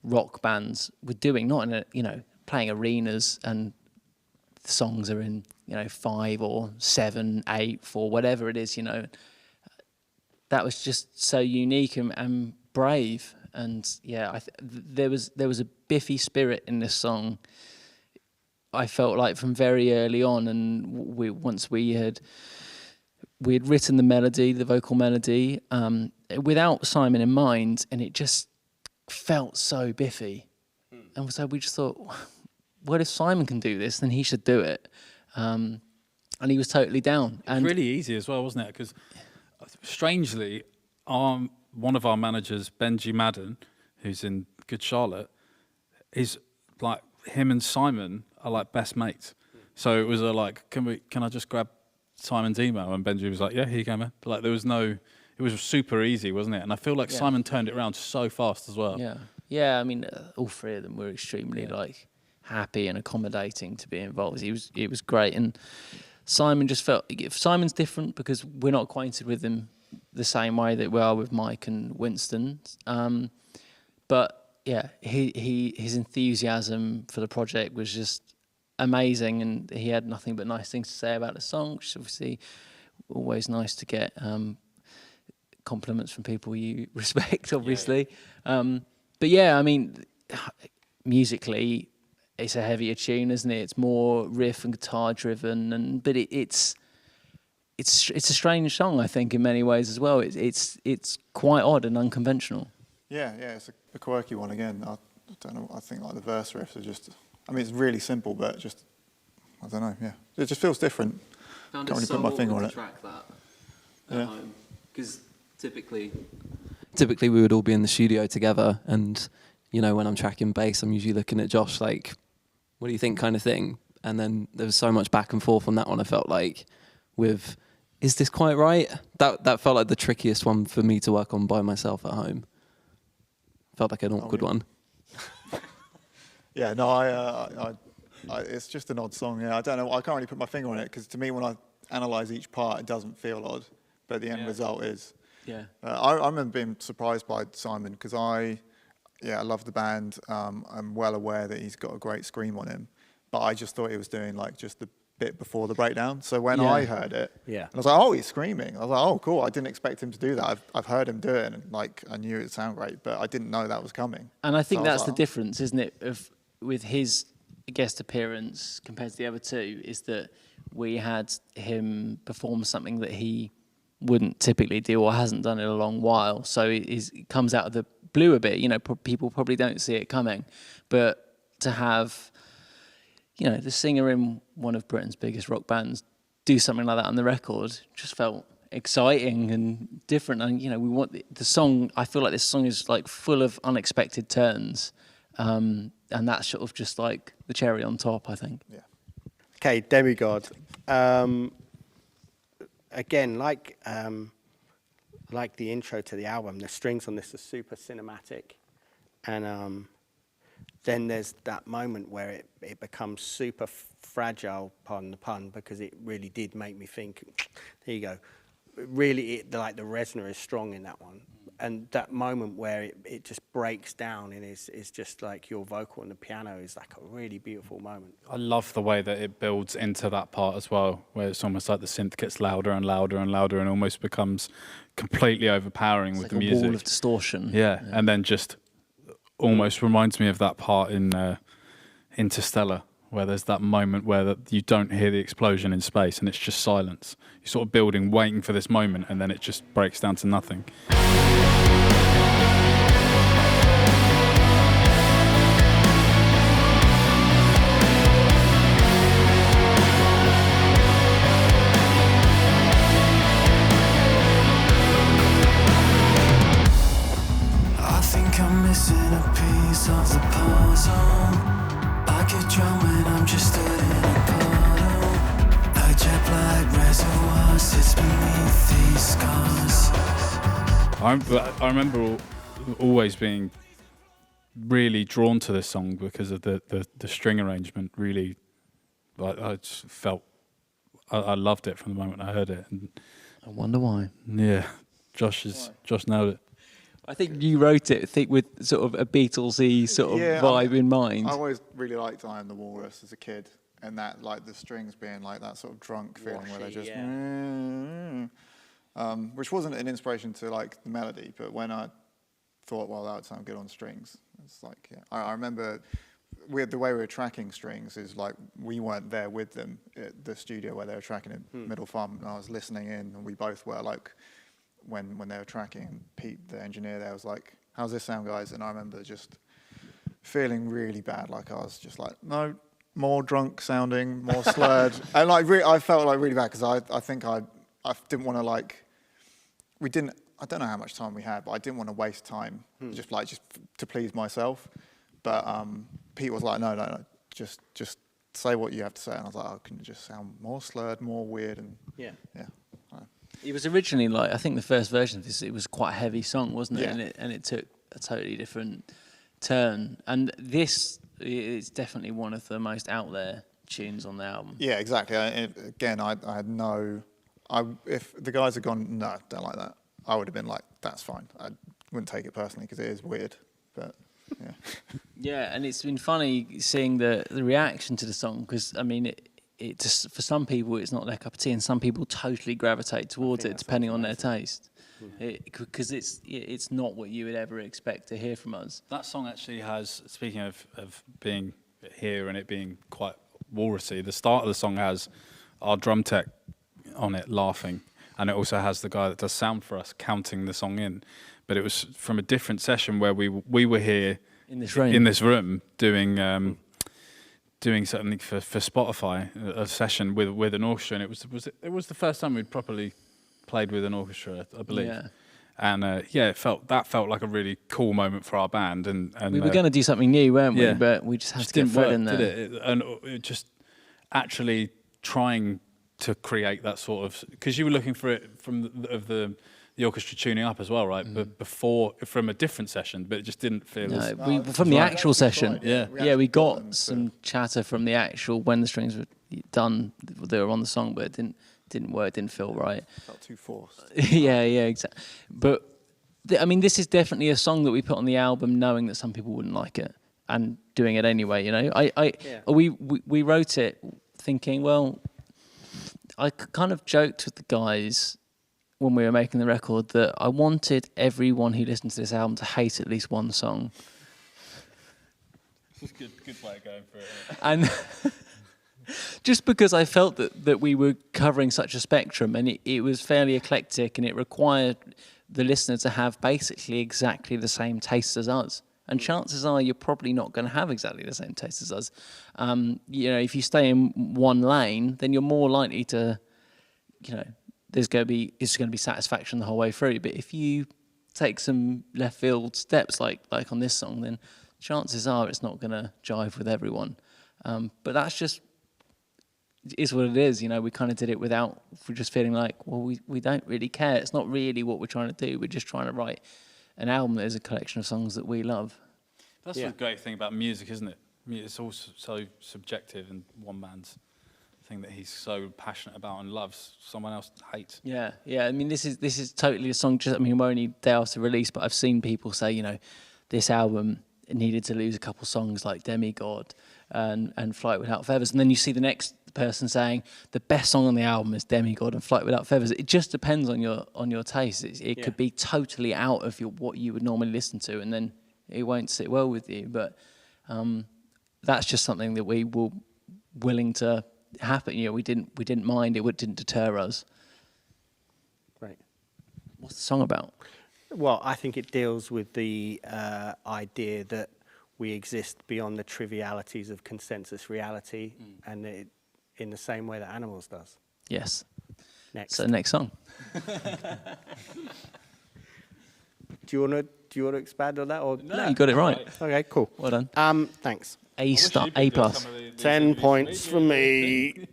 rock bands were doing. Not in playing arenas and the songs are in 5 or 7, 8, 4, whatever it is. That was just so unique and brave. And there was a Biffy spirit in this song. I felt like from very early on, and once we had written the melody, the vocal melody, without Simon in mind, and it just felt so Biffy. And so we just thought, what if Simon can do this? Then he should do it. And he was totally down. And really easy as well, wasn't it? Because strangely, one of our managers, Benji Madden, who's in Good Charlotte, is like, him and Simon are like best mates. So it was can I just grab Simon's email? And Benji was like, yeah, here you go, man. But it was super easy, wasn't it? And I feel like Simon turned it around so fast as well. Yeah. All 3 of them were extremely happy and accommodating to be involved. It was great, and Simon just felt, Simon's different because we're not acquainted with him the same way that we are with Mike and Winston. But yeah, his enthusiasm for the project was just amazing, and he had nothing but nice things to say about the song, which is obviously always nice to get compliments from people you respect, obviously. But yeah, musically, it's a heavier tune, isn't it? It's more riff and guitar driven, but it's a strange song, I think, in many ways as well. It's quite odd and unconventional. Yeah, it's a quirky one again. I don't know. I think the verse riffs are just. It's really simple, but just I don't know. Yeah, it just feels different. Can't really put my finger on it. Track that at home, because typically we would all be in the studio together, and when I'm tracking bass, I'm usually looking at Josh like, "What do you think?" kind of thing. And then there was so much back and forth on that one. I felt like with, is this quite right? That felt like the trickiest one for me to work on by myself at home. Felt like an awkward one. Yeah, no, I it's just an odd song. Yeah, I don't know. I can't really put my finger on it, because to me, when I analyse each part, it doesn't feel odd, but the end result is. Yeah. I remember being surprised by Simon, because I love the band. I'm well aware that he's got a great scream on him, but I just thought he was doing like just the bit before the breakdown. So when I heard it, Yeah. I was like, oh, he's screaming. I was like, oh, cool. I didn't expect him to do that. I've heard him do it, and like I knew it'd sound great, but I didn't know that was coming. And I think So I was that's like, the difference, isn't it, with his guest appearance compared to the other two, is that we had him perform something that he wouldn't typically do or hasn't done in a long while. So it comes out of the blue a bit. You know, people probably don't see it coming, but to have, you know, the singer in one of Britain's biggest rock bands do something like that on the record just felt exciting and different. And, you know, we want the song, I feel like this song is like full of unexpected turns. And that's sort of just like the cherry on top, I think. Yeah. Okay, Demi God. Again, like the intro to the album, the strings on this are super cinematic. And then there's that moment where it becomes super fragile, pardon the pun, because it really did make me think, there you go. Really, like the resonance is strong in that one. And that moment where it just breaks down and is just like your vocal and the piano is like a really beautiful moment. I love the way that it builds into that part as well, where it's almost like the synth gets louder and louder and louder and almost becomes completely overpowering with Like the a music. wall of distortion. Yeah, and then just almost reminds me of that part in Interstellar, where there's that moment where you don't hear the explosion in space and it's just silence. You're sort of building, waiting for this moment, and then it just breaks down to nothing. I think I'm missing a piece of the puzzle. I get drowned when I'm just stood in a puddle. A jet black reservoir sits beneath these scars. I remember always being really drawn to this song because of the string arrangement. Really, I just felt I loved it from the moment I heard it. And I wonder why. yeah, Josh nailed it. I think you wrote it, with sort of a Beatlesy sort of vibe in mind. I always really liked I Am the Walrus as a kid, and that, like, the strings being like that sort of drunk feeling where they're just, which wasn't an inspiration to like the melody, but when I thought, well, that would sound good on strings, it's like, yeah. I remember the way we were tracking strings is like we weren't there with them at the studio where they were tracking in Middle Farm, and I was listening in, and we both were like. When they were tracking, and Pete, the engineer there, was like, how's this sound, guys? And I remember just feeling really bad, like I was just like, no, more drunk sounding, more slurred. And like I felt like really bad because I think I didn't want to like, I don't know how much time we had, but I didn't want to waste time just to please myself. But Pete was like, no, just say what you have to say. And I was like, oh, can it just sound more slurred, more weird? And yeah. It was originally like, I think the first version of this, it was quite a heavy song, wasn't it? Yeah. And it took a totally different turn. And this is definitely one of the most out there tunes on the album. Yeah, exactly. I had if the guys had gone, no, don't like that, I would have been like, that's fine. I wouldn't take it personally because it is weird, but yeah. Yeah, and it's been funny seeing the reaction to the song because, I mean, it just, for some people it's not their cup of tea, and some people totally gravitate towards it depending on their taste, because it's not what you would ever expect to hear from us. That song actually has, speaking of being here and it being quite walrusy, the start of the song has our drum tech on it laughing, and it also has the guy that does sound for us counting the song in, but it was from a different session where we were here in this room doing something for Spotify, a session with an orchestra, and it was the first time we'd properly played with an orchestra, I believe. Yeah. And it felt like a really cool moment for our band. And we were going to do something new, weren't we? Yeah. But we just had to get didn't Fred work, in there. did it? And it just actually trying to create that sort of, because you were looking for it from the orchestra tuning up as well, right? But before, from a different session, but it just didn't feel as... From the actual session. Yeah. We got some chatter from the actual, when the strings were done, they were on the song, but it didn't work, didn't feel right. Felt too forced. yeah, exactly. But I mean, this is definitely a song that we put on the album knowing that some people wouldn't like it and doing it anyway, you know. We wrote it thinking, well, I kind of joked with the guys when we were making the record that I wanted everyone who listened to this album to hate at least one song. It's a good way of going for it. And just because I felt that we were covering such a spectrum, and it was fairly eclectic, and it required the listener to have basically exactly the same taste as us. And chances are you're probably not going to have exactly the same taste as us. You know, if you stay in one lane, then you're more likely to, you know, it's going to be satisfaction the whole way through. But if you take some left field steps like on this song, then chances are it's not going to jive with everyone. But that's just is what it is. You know, we kind of did it without, we're just feeling like, well, we don't really care. It's not really what we're trying to do. We're just trying to write an album that is a collection of songs that we love. That's the great thing about music, isn't it? It's all so subjective, and one man's thing that he's so passionate about and loves, someone else hates. Yeah. I mean, this is totally a song. Just, I mean, we're only day after release, but I've seen people say, you know, this album needed to lose a couple songs like Demi God and Flight Without Feathers, and then you see the next person saying the best song on the album is Demi God and Flight Without Feathers. It just depends on your taste. It could be totally out of what you would normally listen to, and then it won't sit well with you. But that's just something that we were willing to happen. You know, we didn't mind it. It didn't deter us. Right. What's the song about? Well, I think it deals with the idea that we exist beyond the trivialities of consensus reality, and it, in the same way that animals does. Yes. Next. So next song. Do you want to expand on that, or No, you got it right. Okay, cool. Well done. Thanks. A plus. 10 points from me.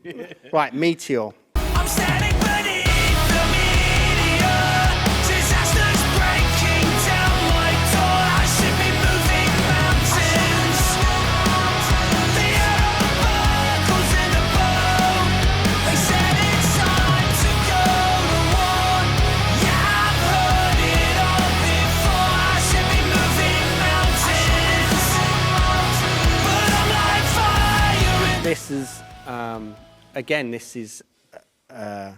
Right, Meteor. I'm standing beneath the meteor. Disasters breaking down my door. I should be moving mountains. The arrow buckles in the bow. They said it's time to go to war. Yeah, I've heard it all before. I should be moving mountains. But I'm like fire in This is, again, this is, I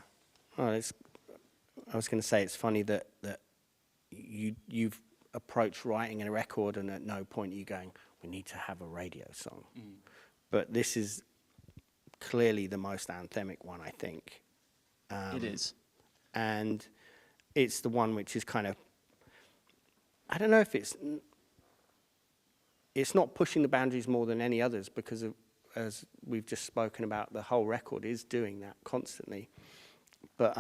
was going to say it's funny that you've approached writing a record and at no point are you going, we need to have a radio song. But this is clearly the most anthemic one, I think. It is. And it's the one which is kind of, I don't know if it's not pushing the boundaries more than any others, because of, as we've just spoken about, the whole record is doing that constantly. But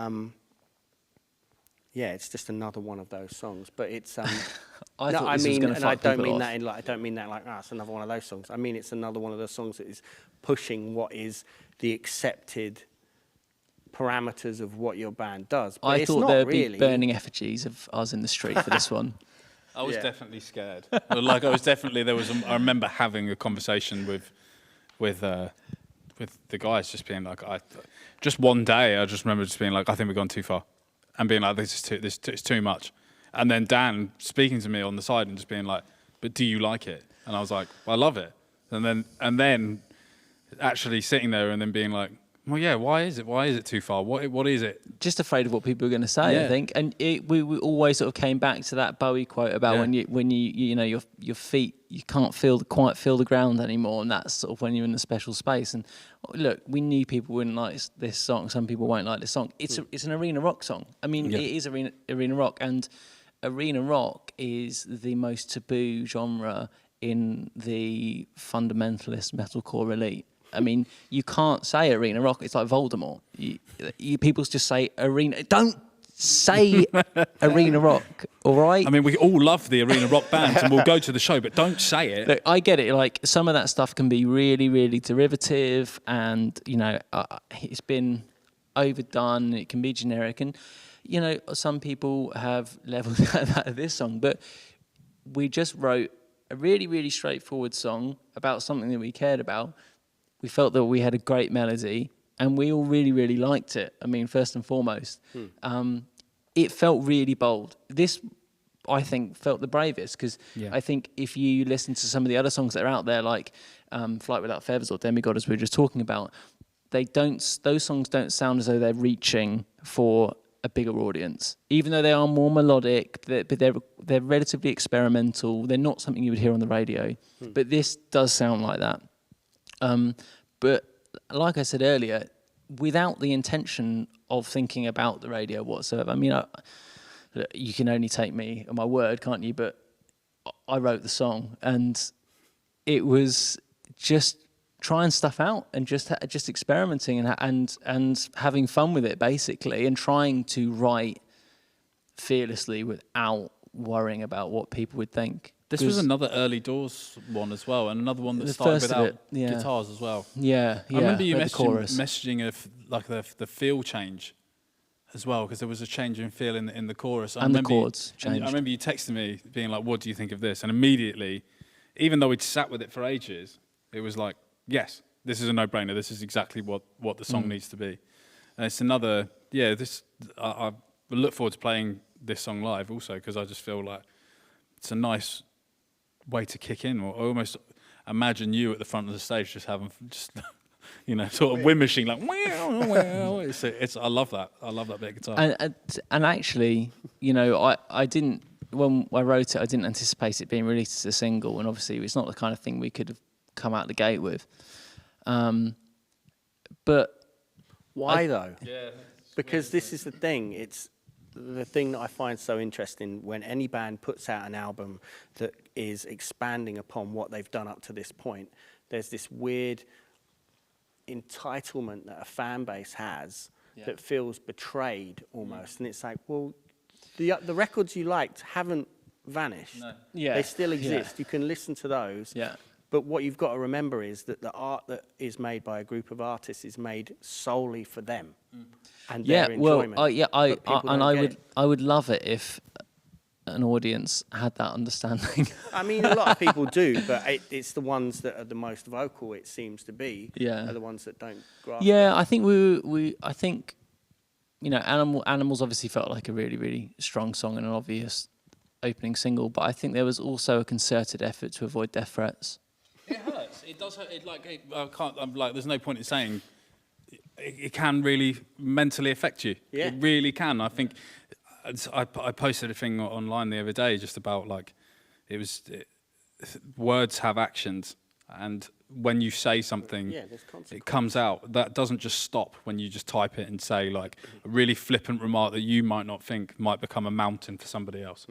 yeah, it's just another one of those songs. But it's I no, thought I this was mean, gonna and I fuck don't people mean off. that in like, I don't mean that like, it's another one of those songs. I mean, it's another one of those songs that is pushing what is the accepted parameters of what your band does. But I it's thought not there'd really. be burning effigies of us in the street for this one. I was Yeah. definitely scared. Like I was definitely I remember having a conversation with the guys, just being like, just one day I just remember just being like, I think we've gone too far, and being like, it's too much. And then Dan speaking to me on the side and just being like, but do you like it? And I was like, well, I love it. And then actually sitting there and then being like, well, yeah, why is it too far? What is it? Just afraid of what people are going to say, Yeah. I think. And we always sort of came back to that Bowie quote about when you know your feet, you can't quite feel the ground anymore, and that's sort of when you're in a special space. And look, we knew people wouldn't like this song. Some people won't like this song. It's an arena rock song. I mean, it is arena rock, and arena rock is the most taboo genre in the fundamentalist metalcore elite. I mean, you can't say arena rock. It's like Voldemort. People just say arena. Don't say arena rock, all right? I mean, we all love the arena rock bands and we'll go to the show, but don't say it. Look, I get it. Like, some of that stuff can be really, really derivative, and, you know, it's been overdone. It can be generic. And, you know, some people have leveled that at this song, but we just wrote a really, really straightforward song about something that we cared about. We felt that we had a great melody, and we all really, really liked it. I mean, first and foremost, it felt really bold. This, I think felt the bravest, because I think if you listen to some of the other songs that are out there, like Flight Without Feathers or Demi God, as we were just talking about, those songs don't sound as though they're reaching for a bigger audience, even though they are more melodic. But they're relatively experimental. They're not something you would hear on the radio. But this does sound like that. But like I said earlier, without the intention of thinking about the radio whatsoever. I mean, you can only take me at my word, can't you? But I wrote the song, and it was just trying stuff out and just experimenting and having fun with it, basically, and trying to write fearlessly without worrying about what people would think. This was another early doors one as well, and another one that started without guitars as well. Yeah. I remember you messaging of like the feel change as well, because there was a change in feel in the chorus. And the chords changed. I remember you texting me being like, "What do you think of this?" And immediately, even though we'd sat with it for ages, it was like, "Yes, this is a no-brainer. This is exactly what the song needs to be." And it's another, I look forward to playing this song live also, because I just feel like it's a nice way to kick in. Or I almost imagine you at the front of the stage just having sort of wimishing like wow, wow. I love that. I love that bit of guitar. And actually, I didn't, when I wrote it, I didn't anticipate it being released as a single, and obviously it's not the kind of thing we could have come out the gate with. But why though? Yeah. Because this is the thing. It's the thing that I find so interesting when any band puts out an album that is expanding upon what they've done up to this point. There's this weird entitlement that a fan base has that feels betrayed almost, and it's like, well, the records you liked haven't vanished. No. Yeah. They still exist. You can listen to those. Yeah. But what you've got to remember is that the art that is made by a group of artists is made solely for them and their enjoyment. I would love it if an audience had that understanding. I mean, a lot of people do, but it's the ones that are the most vocal, it seems to be, are the ones that don't grasp. Yeah, I think I think Animals obviously felt like a really, really strong song and an obvious opening single, but I think there was also a concerted effort to avoid death threats. It hurts. It does hurt. There's no point in saying it can really mentally affect you. Yeah. It really can. I think I posted a thing online the other day just about words have actions, and when you say something, it comes out. That doesn't just stop when you just type it and say like a really flippant remark that you might not think might become a mountain for somebody else.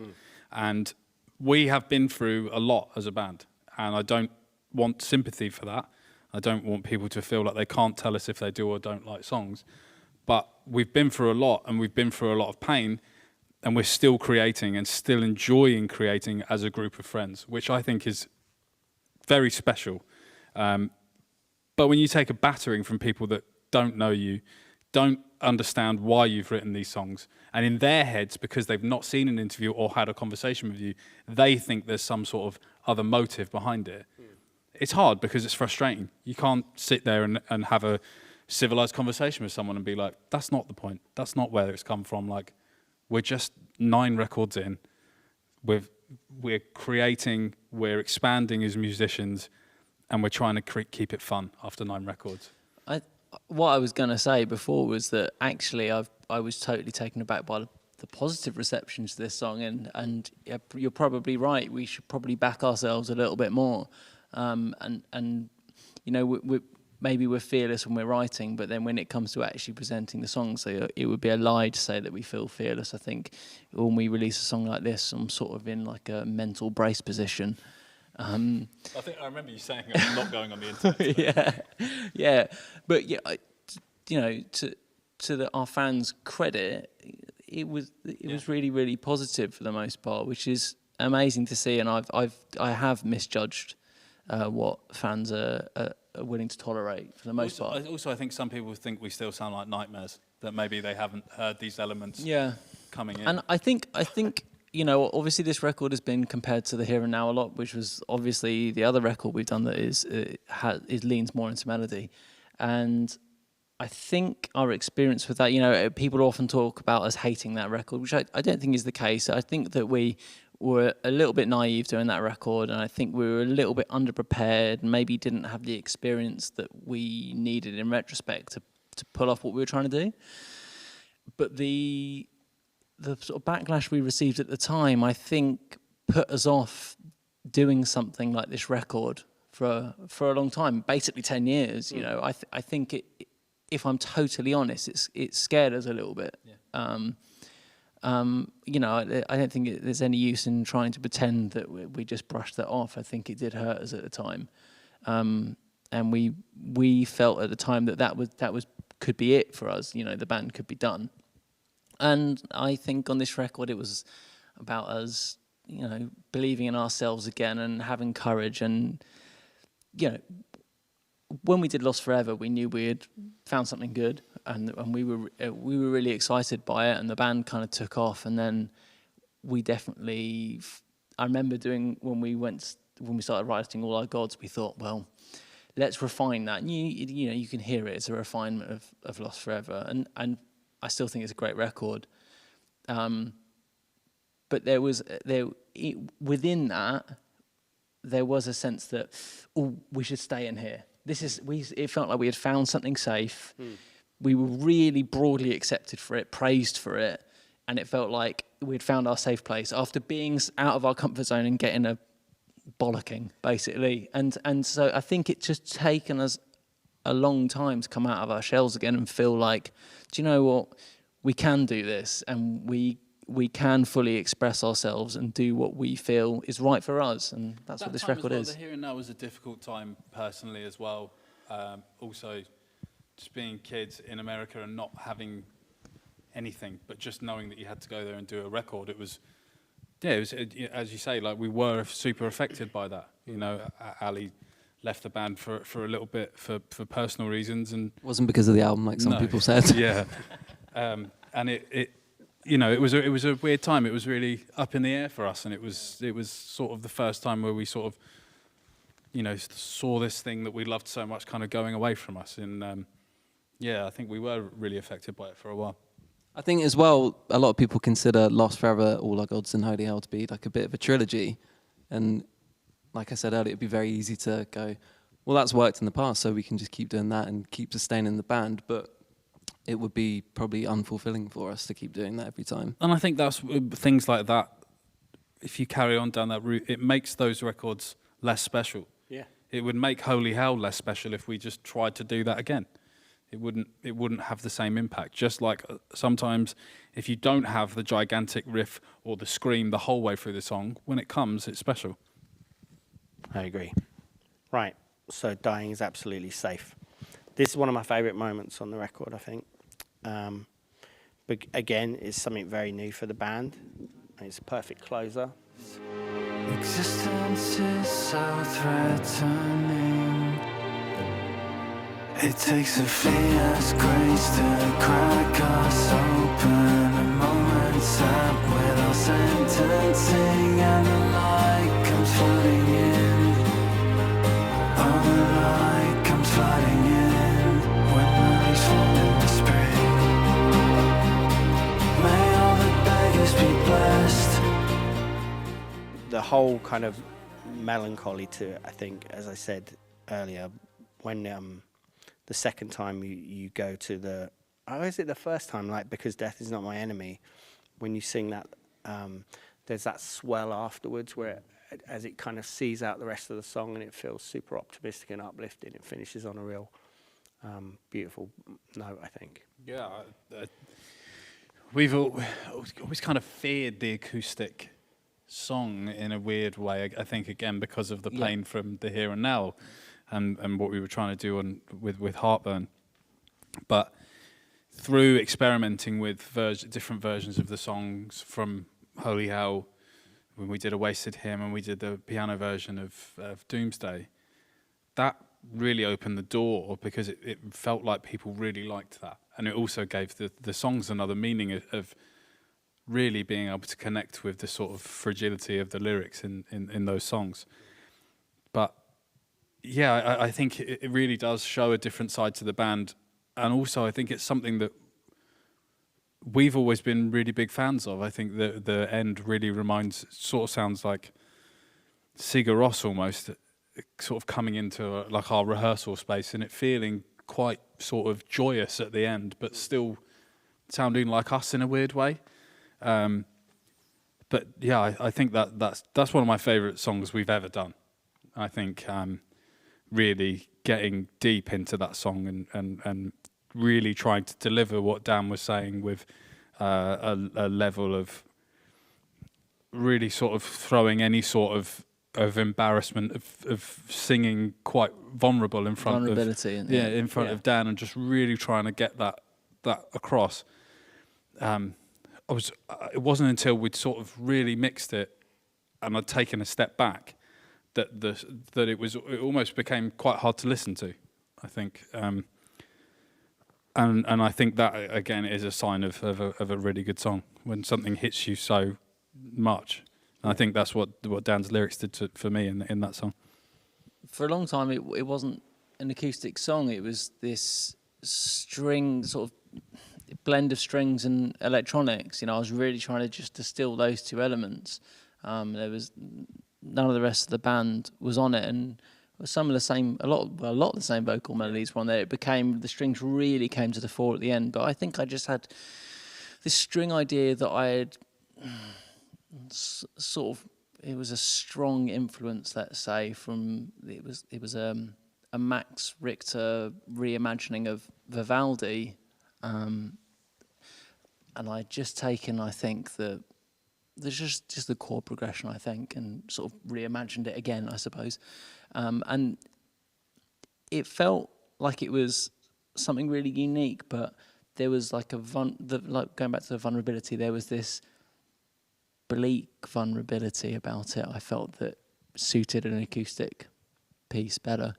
And we have been through a lot as a band, and I don't want sympathy for that. I don't want people to feel like they can't tell us if they do or don't like songs. But we've been through a lot, and we've been through a lot of pain, and we're still creating and still enjoying creating as a group of friends, which I think is very special. But when you take a battering from people that don't know you, don't understand why you've written these songs, and in their heads, because they've not seen an interview or had a conversation with you, they think there's some sort of other motive behind it. It's hard because it's frustrating. You can't sit there and have a civilized conversation with someone and be like, that's not the point. That's not where it's come from. Like, we're just 9 records in. We're creating, we're expanding as musicians, and we're trying to keep it fun after 9 records. What I was going to say before was that actually I was totally taken aback by the positive reception to this song, and you're probably right. We should probably back ourselves a little bit more, and maybe we're fearless when we're writing, but then when it comes to actually presenting the songs, it would be a lie to say that we feel fearless. I think when we release a song like this, I'm sort of in like a mental brace position. I think I remember you saying I'm not going on the internet. But to our fans' credit, it was really, really positive for the most part, which is amazing to see. And I have misjudged what fans are willing to tolerate for the most part. Also, I think some people think we still sound like Nightmares, that maybe they haven't heard these elements coming in. And I think obviously this record has been compared to the Here and Now a lot, which was obviously the other record we've done that leans more into melody. And I think our experience with that, people often talk about us hating that record, which I don't think is the case. I think that we were a little bit naive doing that record, and I think we were a little bit underprepared, and maybe didn't have the experience that we needed in retrospect to pull off what we were trying to do. But the sort of backlash we received at the time, I think, put us off doing something like this record for a long time, basically 10 years. You know, I think it, if I'm totally honest, it scared us a little bit. Yeah. You know, I don't think there's any use in trying to pretend that we just brushed that off. I think it did hurt us at the time, and we felt at the time that was could be it for us. You know, the band could be done. And I think on this record, it was about us, you know, believing in ourselves again and having courage. And you know, when we did Lost Forever, we knew we had found something good, and we were really excited by it, and the band kind of took off. And then we definitely, I remember when we started writing All Our Gods, we thought, well, let's refine that. And you know, you can hear it. It's a refinement of Lost Forever, and I still think it's a great record. But within that, there was a sense that, oh, we should stay in here. It felt like we had found something safe. We were really broadly accepted for it, praised for it, and it felt like we'd found our safe place after being out of our comfort zone and getting a bollocking, basically. And so I think it's just taken us a long time to come out of our shells again and feel like, do you know what, we can do this, and we can fully express ourselves and do what we feel is right for us, and that's what this record is. The Here and Now was a difficult time personally as well. Also, just being kids in America and not having anything, but just knowing that you had to go there and do a record. It was, as you say, like we were super affected by that. You know, Ali left the band for a little bit for personal reasons, and It wasn't because of the album, like some people said. Yeah, and it you know, it was a weird time. It was really up in the air for us, and it was sort of the first time where we sort of, you know, saw this thing that we loved so much kind of going away from us. And yeah, I think we were really affected by it for a while. I think as well, a lot of people consider Lost Forever, All Our Gods and Holy Hell to be like a bit of a trilogy. And like I said earlier, it'd be very easy to go, well, that's worked in the past, so we can just keep doing that and keep sustaining the band. But it would be probably unfulfilling for us to keep doing that every time. And I think that's things like that, if you carry on down that route, it makes those records less special. Yeah. It would make Holy Hell less special if we just tried to do that again. It wouldn't have the same impact. Just like sometimes if you don't have the gigantic riff or the scream the whole way through the song, when it comes, it's special. I agree. Right, so Dying is absolutely safe. This is one of my favourite moments on the record, I think. But again, it's something very new for the band. And it's a perfect closer. Existence is so threatening. It takes a fierce grace to crack us open. A moment's up with our sentencing, and the light comes flooding in. Oh, the light comes flooding in when the leaves fall in the spring. May all the beggars be blessed. The whole kind of melancholy to it, I think, as I said earlier, when the second time you go to the, oh, is it the first time, like, Because Death Is Not My Enemy, when you sing that, there's that swell afterwards where as it kind of sees out the rest of the song and it feels super optimistic and uplifting, it finishes on a real beautiful note, I think. Yeah, we've always kind of feared the acoustic song in a weird way, I think, again, because of the pain from the Here and Now. And what we were trying to do with Heartburn. But through experimenting with different versions of the songs from Holy Hell, when we did A Wasted Hymn and we did the piano version of Doomsday, that really opened the door because it felt like people really liked that. And it also gave the songs another meaning of really being able to connect with the sort of fragility of the lyrics in those songs. But yeah, I think it really does show a different side to the band. And also I think it's something that we've always been really big fans of. I think the end really sort of sounds like Sigur Rós almost, sort of coming into like our rehearsal space and it feeling quite sort of joyous at the end, but still sounding like us in a weird way. But yeah, I think that's one of my favourite songs we've ever done. I think really getting deep into that song and really trying to deliver what Dan was saying with a level of really sort of throwing any sort of embarrassment of singing quite vulnerable in front of Dan, and just really trying to get that across. It wasn't until we'd sort of really mixed it and I'd taken a step back that it almost became quite hard to listen to, I think. And I think that again is a sign of a really good song, when something hits you so much. And I think that's what Dan's lyrics did for me in that song. For a long time, it wasn't an acoustic song. It was this string sort of blend of strings and electronics. I was really trying to just distill those two elements. There was none of the rest of the band was on it, and some of the same, a lot of the same vocal melodies were on there. It became, the strings really came to the fore at the end. But I think I just had this string idea that I had sort of, it was a strong influence, let's say, from it was a Max Richter reimagining of Vivaldi, and I'd just taken, I think, there's just the chord progression, I think, and sort of reimagined it again, I suppose. And it felt like it was something really unique, but there was like like going back to the vulnerability, there was this bleak vulnerability about it. I felt that suited an acoustic piece better.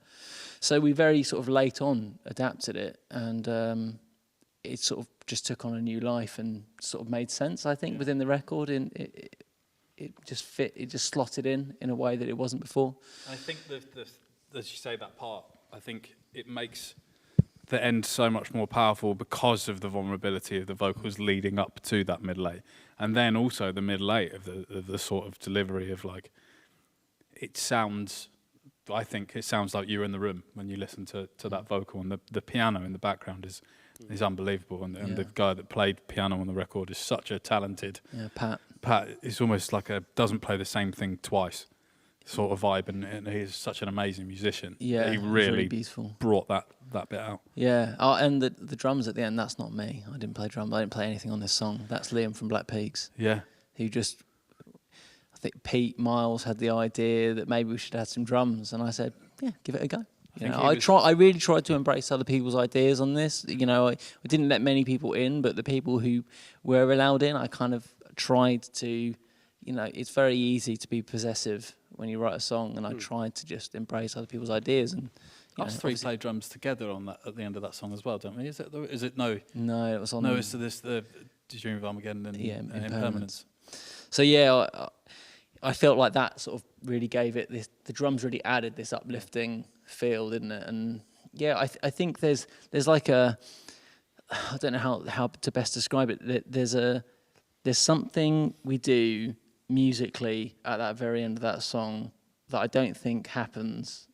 So we very sort of late on adapted it, and it sort of just took on a new life and sort of made sense, I think, within the record. And it just fit, it just slotted in a way that it wasn't before. I think as you say, that part, I think it makes the end so much more powerful because of the vulnerability of the vocals leading up to that middle eight, and then also the middle eight of the sort of delivery of, like, it sounds, I think it sounds like you're in the room when you listen to that vocal, and the piano in the background is unbelievable, and the guy that played piano on the record is such a talented, Pat is almost like doesn't play the same thing twice sort of vibe, and he's such an amazing musician. Yeah, he really beautiful. Brought that bit out. Yeah, and the drums at the end, that's not me. I didn't play drums. I didn't play anything on this song. That's Liam from Black Peaks. Yeah. Who just, I think Pete Miles had the idea that maybe we should add some drums, and I said, yeah, give it a go. I really tried to embrace other people's ideas on this. I didn't let many people in, but the people who were allowed in, I kind of tried to, it's very easy to be possessive when you write a song, and I tried to just embrace other people's ideas. And us three play drums together on that at the end of that song as well, don't we? Is it no? No, it was on. No, it's the Dream of Armageddon and Impermanence. So yeah, I felt like that sort of really gave it this. The drums really added this uplifting feel, didn't it? And yeah, I think there's like I don't know how to best describe it. There's something we do musically at that very end of that song that I don't think happens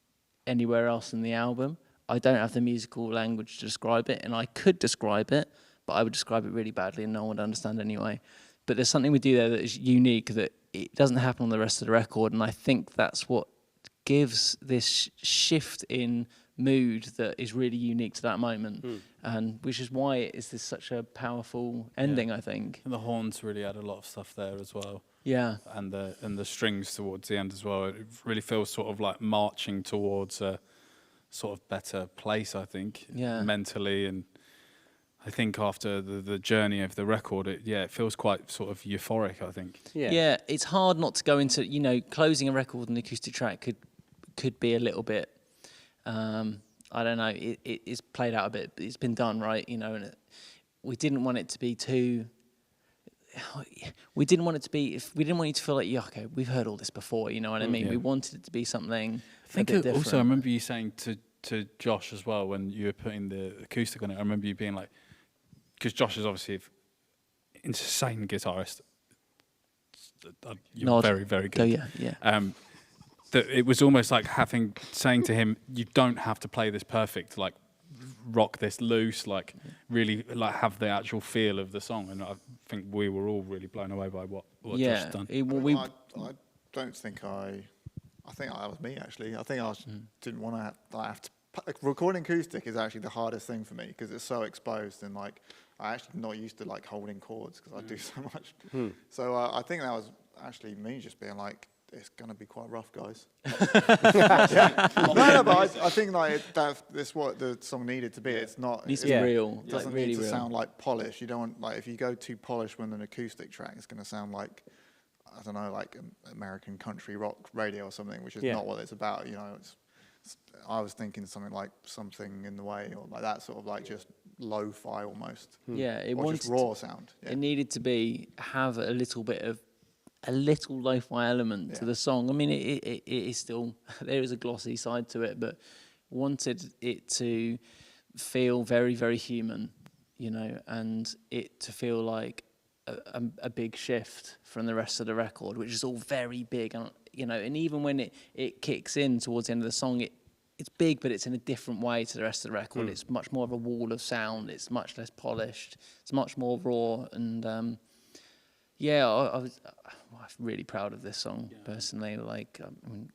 anywhere else in the album. I don't have the musical language to describe it, and I could describe it, but I would describe it really badly and no one would understand anyway. But there's something we do there that is unique, that it doesn't happen on the rest of the record, and I think that's what gives this shift in mood that is really unique to that moment, and which is why it is such a powerful ending, I think. And the horns really add a lot of stuff there as well. Yeah. And the strings towards the end as well. It really feels sort of like marching towards a sort of better place, I think, mentally. And I think after the journey of the record, it feels quite sort of euphoric, I think. Yeah, it's hard not to go into, closing a record with an acoustic track could be a little bit, I don't know, it's played out a bit, but it's been done, right? And we didn't want it to be too, we didn't want you to feel like, okay, we've heard all this before, you know what I mean? Yeah. We wanted it to be something I think a bit different. Also, I remember you saying to Josh as well, when you were putting the acoustic on it, I remember you being like, because Josh is obviously insane guitarist. You're Nod. very, very good. Go, yeah. That it was almost like saying to him, you don't have to play this perfect, like rock this loose, like really like have the actual feel of the song. And I think we were all really blown away by what Josh has done. I don't think I think that was me actually. I think I didn't want to have to. Recording acoustic is actually the hardest thing for me because it's so exposed and like I actually not used to like holding chords because I do so much. So I think that was actually me just being like, it's gonna be quite rough, guys. No, but I think like that's what the song needed to be. It's not. It needs to be real. It doesn't really need to real. sound like polished. You don't want, like if you go too polished with an acoustic track, it's gonna sound like I don't know, like American country rock radio or something, which is not what it's about. You know, I was thinking something like Something in the Way or like that sort of like just lo-fi almost. Yeah, it or wanted just raw sound. Yeah. It needed to have a little lo-fi element to the song. I mean, it is still, there is a glossy side to it, but wanted it to feel very, very human, you know, and it to feel like a big shift from the rest of the record, which is all very big, and you know, and even when it kicks in towards the end of the song, it's big, but it's in a different way to the rest of the record. It's much more of a wall of sound. It's much less polished. It's much more raw, and I was really proud of this song personally. Like, I mean,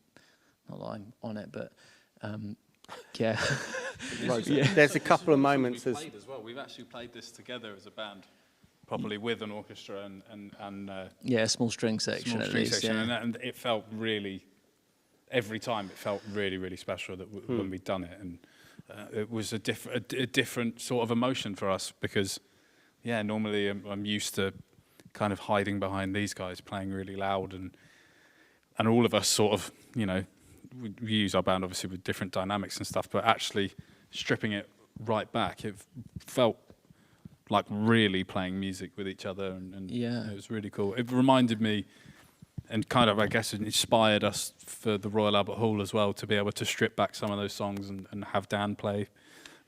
not that I'm on it, but yeah. There's a couple of moments we've played as well. We've actually played this together as a band, probably with an orchestra and yeah, small string section small at string least. section, Yeah. and it felt really. Every time it felt really, really special that when we'd done it, and it was a different sort of emotion for us because, yeah, normally I'm used to kind of hiding behind these guys playing really loud, and all of us sort of, you know, we use our band obviously with different dynamics and stuff, but actually stripping it right back, it felt like really playing music with each other, and it was really cool. It reminded me. And kind of, I guess, it inspired us for the Royal Albert Hall as well to be able to strip back some of those songs and have Dan play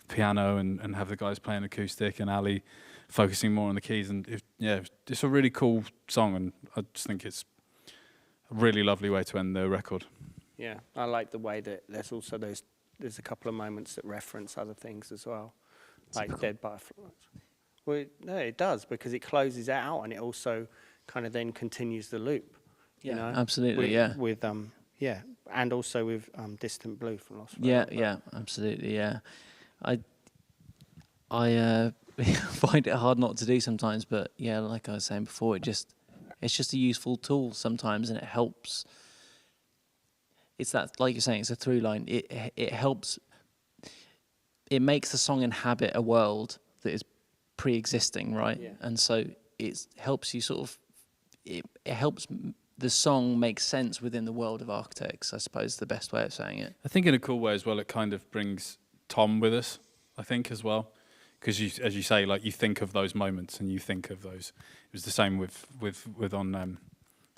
piano and have the guys playing acoustic and Ali focusing more on the keys. And it's a really cool song, and I just think it's a really lovely way to end the record. Yeah, I like the way that there's also there's a couple of moments that reference other things as well, like Dead Butterflies. Well, no, it does because it closes it out and it also kind of then continues the loop. You know, absolutely, with and also with Distant Blue from Lost. Yeah, absolutely, yeah. I find it hard not to do sometimes, but yeah, like I was saying before, it's just a useful tool sometimes, and it helps. It's that, like you're saying, it's a through line. It helps. It makes the song inhabit a world that is pre-existing, right? Yeah. And so it helps you sort of. It helps. The song makes sense within the world of Architects, I suppose, the best way of saying it. I think in a cool way as well, it kind of brings Tom with us, I think, as well. Because, as you say, like, you think of those moments and you think of those. It was the same with on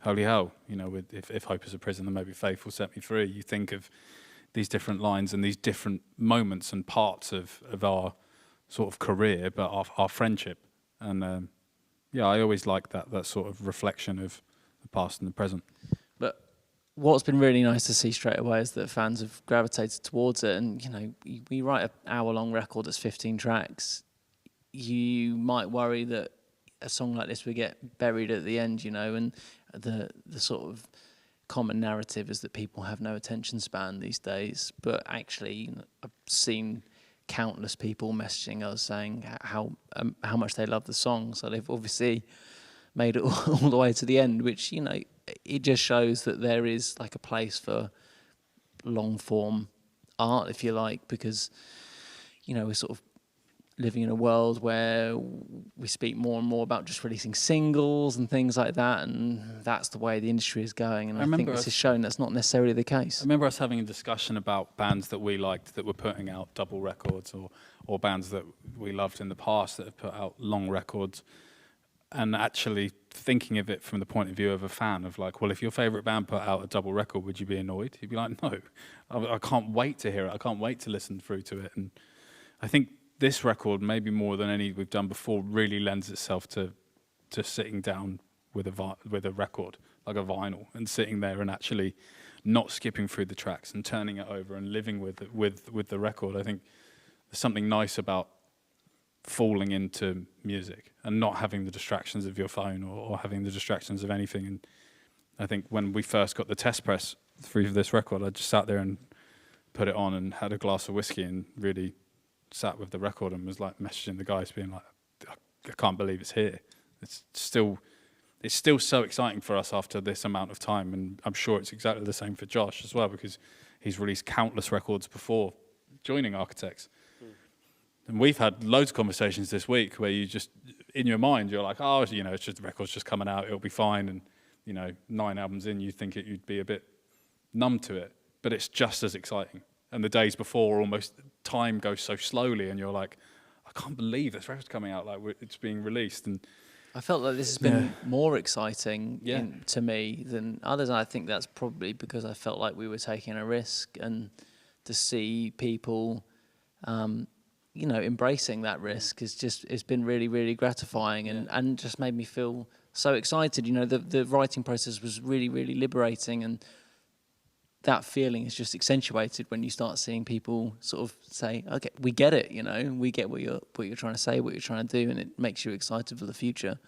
Holy Hell, you know, with if Hope is a Prison, then maybe Faith will set me free. You think of these different lines and these different moments and parts of our sort of career, but our friendship. And, I always like that sort of reflection of the past and the present. But what's been really nice to see straight away is that fans have gravitated towards it. And, you know, we write an hour-long record that's 15 tracks. You might worry that a song like this would get buried at the end, you know, and the sort of common narrative is that people have no attention span these days. But actually, you know, I've seen countless people messaging us saying how much they love the song. So they've obviously made it all the way to the end, which, you know, it just shows that there is like a place for long form art, if you like, because, you know, we're sort of living in a world where we speak more and more about just releasing singles and things like that, and that's the way the industry is going. And I think this has shown that's not necessarily the case. I remember us having a discussion about bands that we liked that were putting out double records, or bands that we loved in the past that have put out long records. And actually thinking of it from the point of view of a fan, of like, well, if your favourite band put out a double record, would you be annoyed? You'd be like, no, I can't wait to hear it. I can't wait to listen through to it. And I think this record, maybe more than any we've done before, really lends itself to to sitting down with a record, like a vinyl, and sitting there and actually not skipping through the tracks and turning it over and living with the record. I think there's something nice about falling into music and not having the distractions of your phone or having the distractions of anything. And I think when we first got the test press through this record, I just sat there and put it on and had a glass of whiskey and really sat with the record and was like messaging the guys being like, I can't believe it's here. It's still so exciting for us after this amount of time, and I'm sure it's exactly the same for Josh as well, because he's released countless records before joining Architects. And we've had loads of conversations this week where you just, in your mind, you're like, oh, you know, it's just the record's just coming out, it'll be fine. And, you know, 9 albums in, you think you'd be a bit numb to it, but it's just as exciting. And the days before, almost time goes so slowly, and you're like, I can't believe this record's coming out, like it's being released. And I felt like this has been more exciting to me than others. And I think that's probably because I felt like we were taking a risk, and to see people, you know, embracing that risk it's been really, really gratifying and just made me feel so excited. You know, the writing process was really, really liberating, and that feeling is just accentuated when you start seeing people sort of say, okay, we get it, you know, we get what you're trying to say, what you're trying to do, and it makes you excited for the future.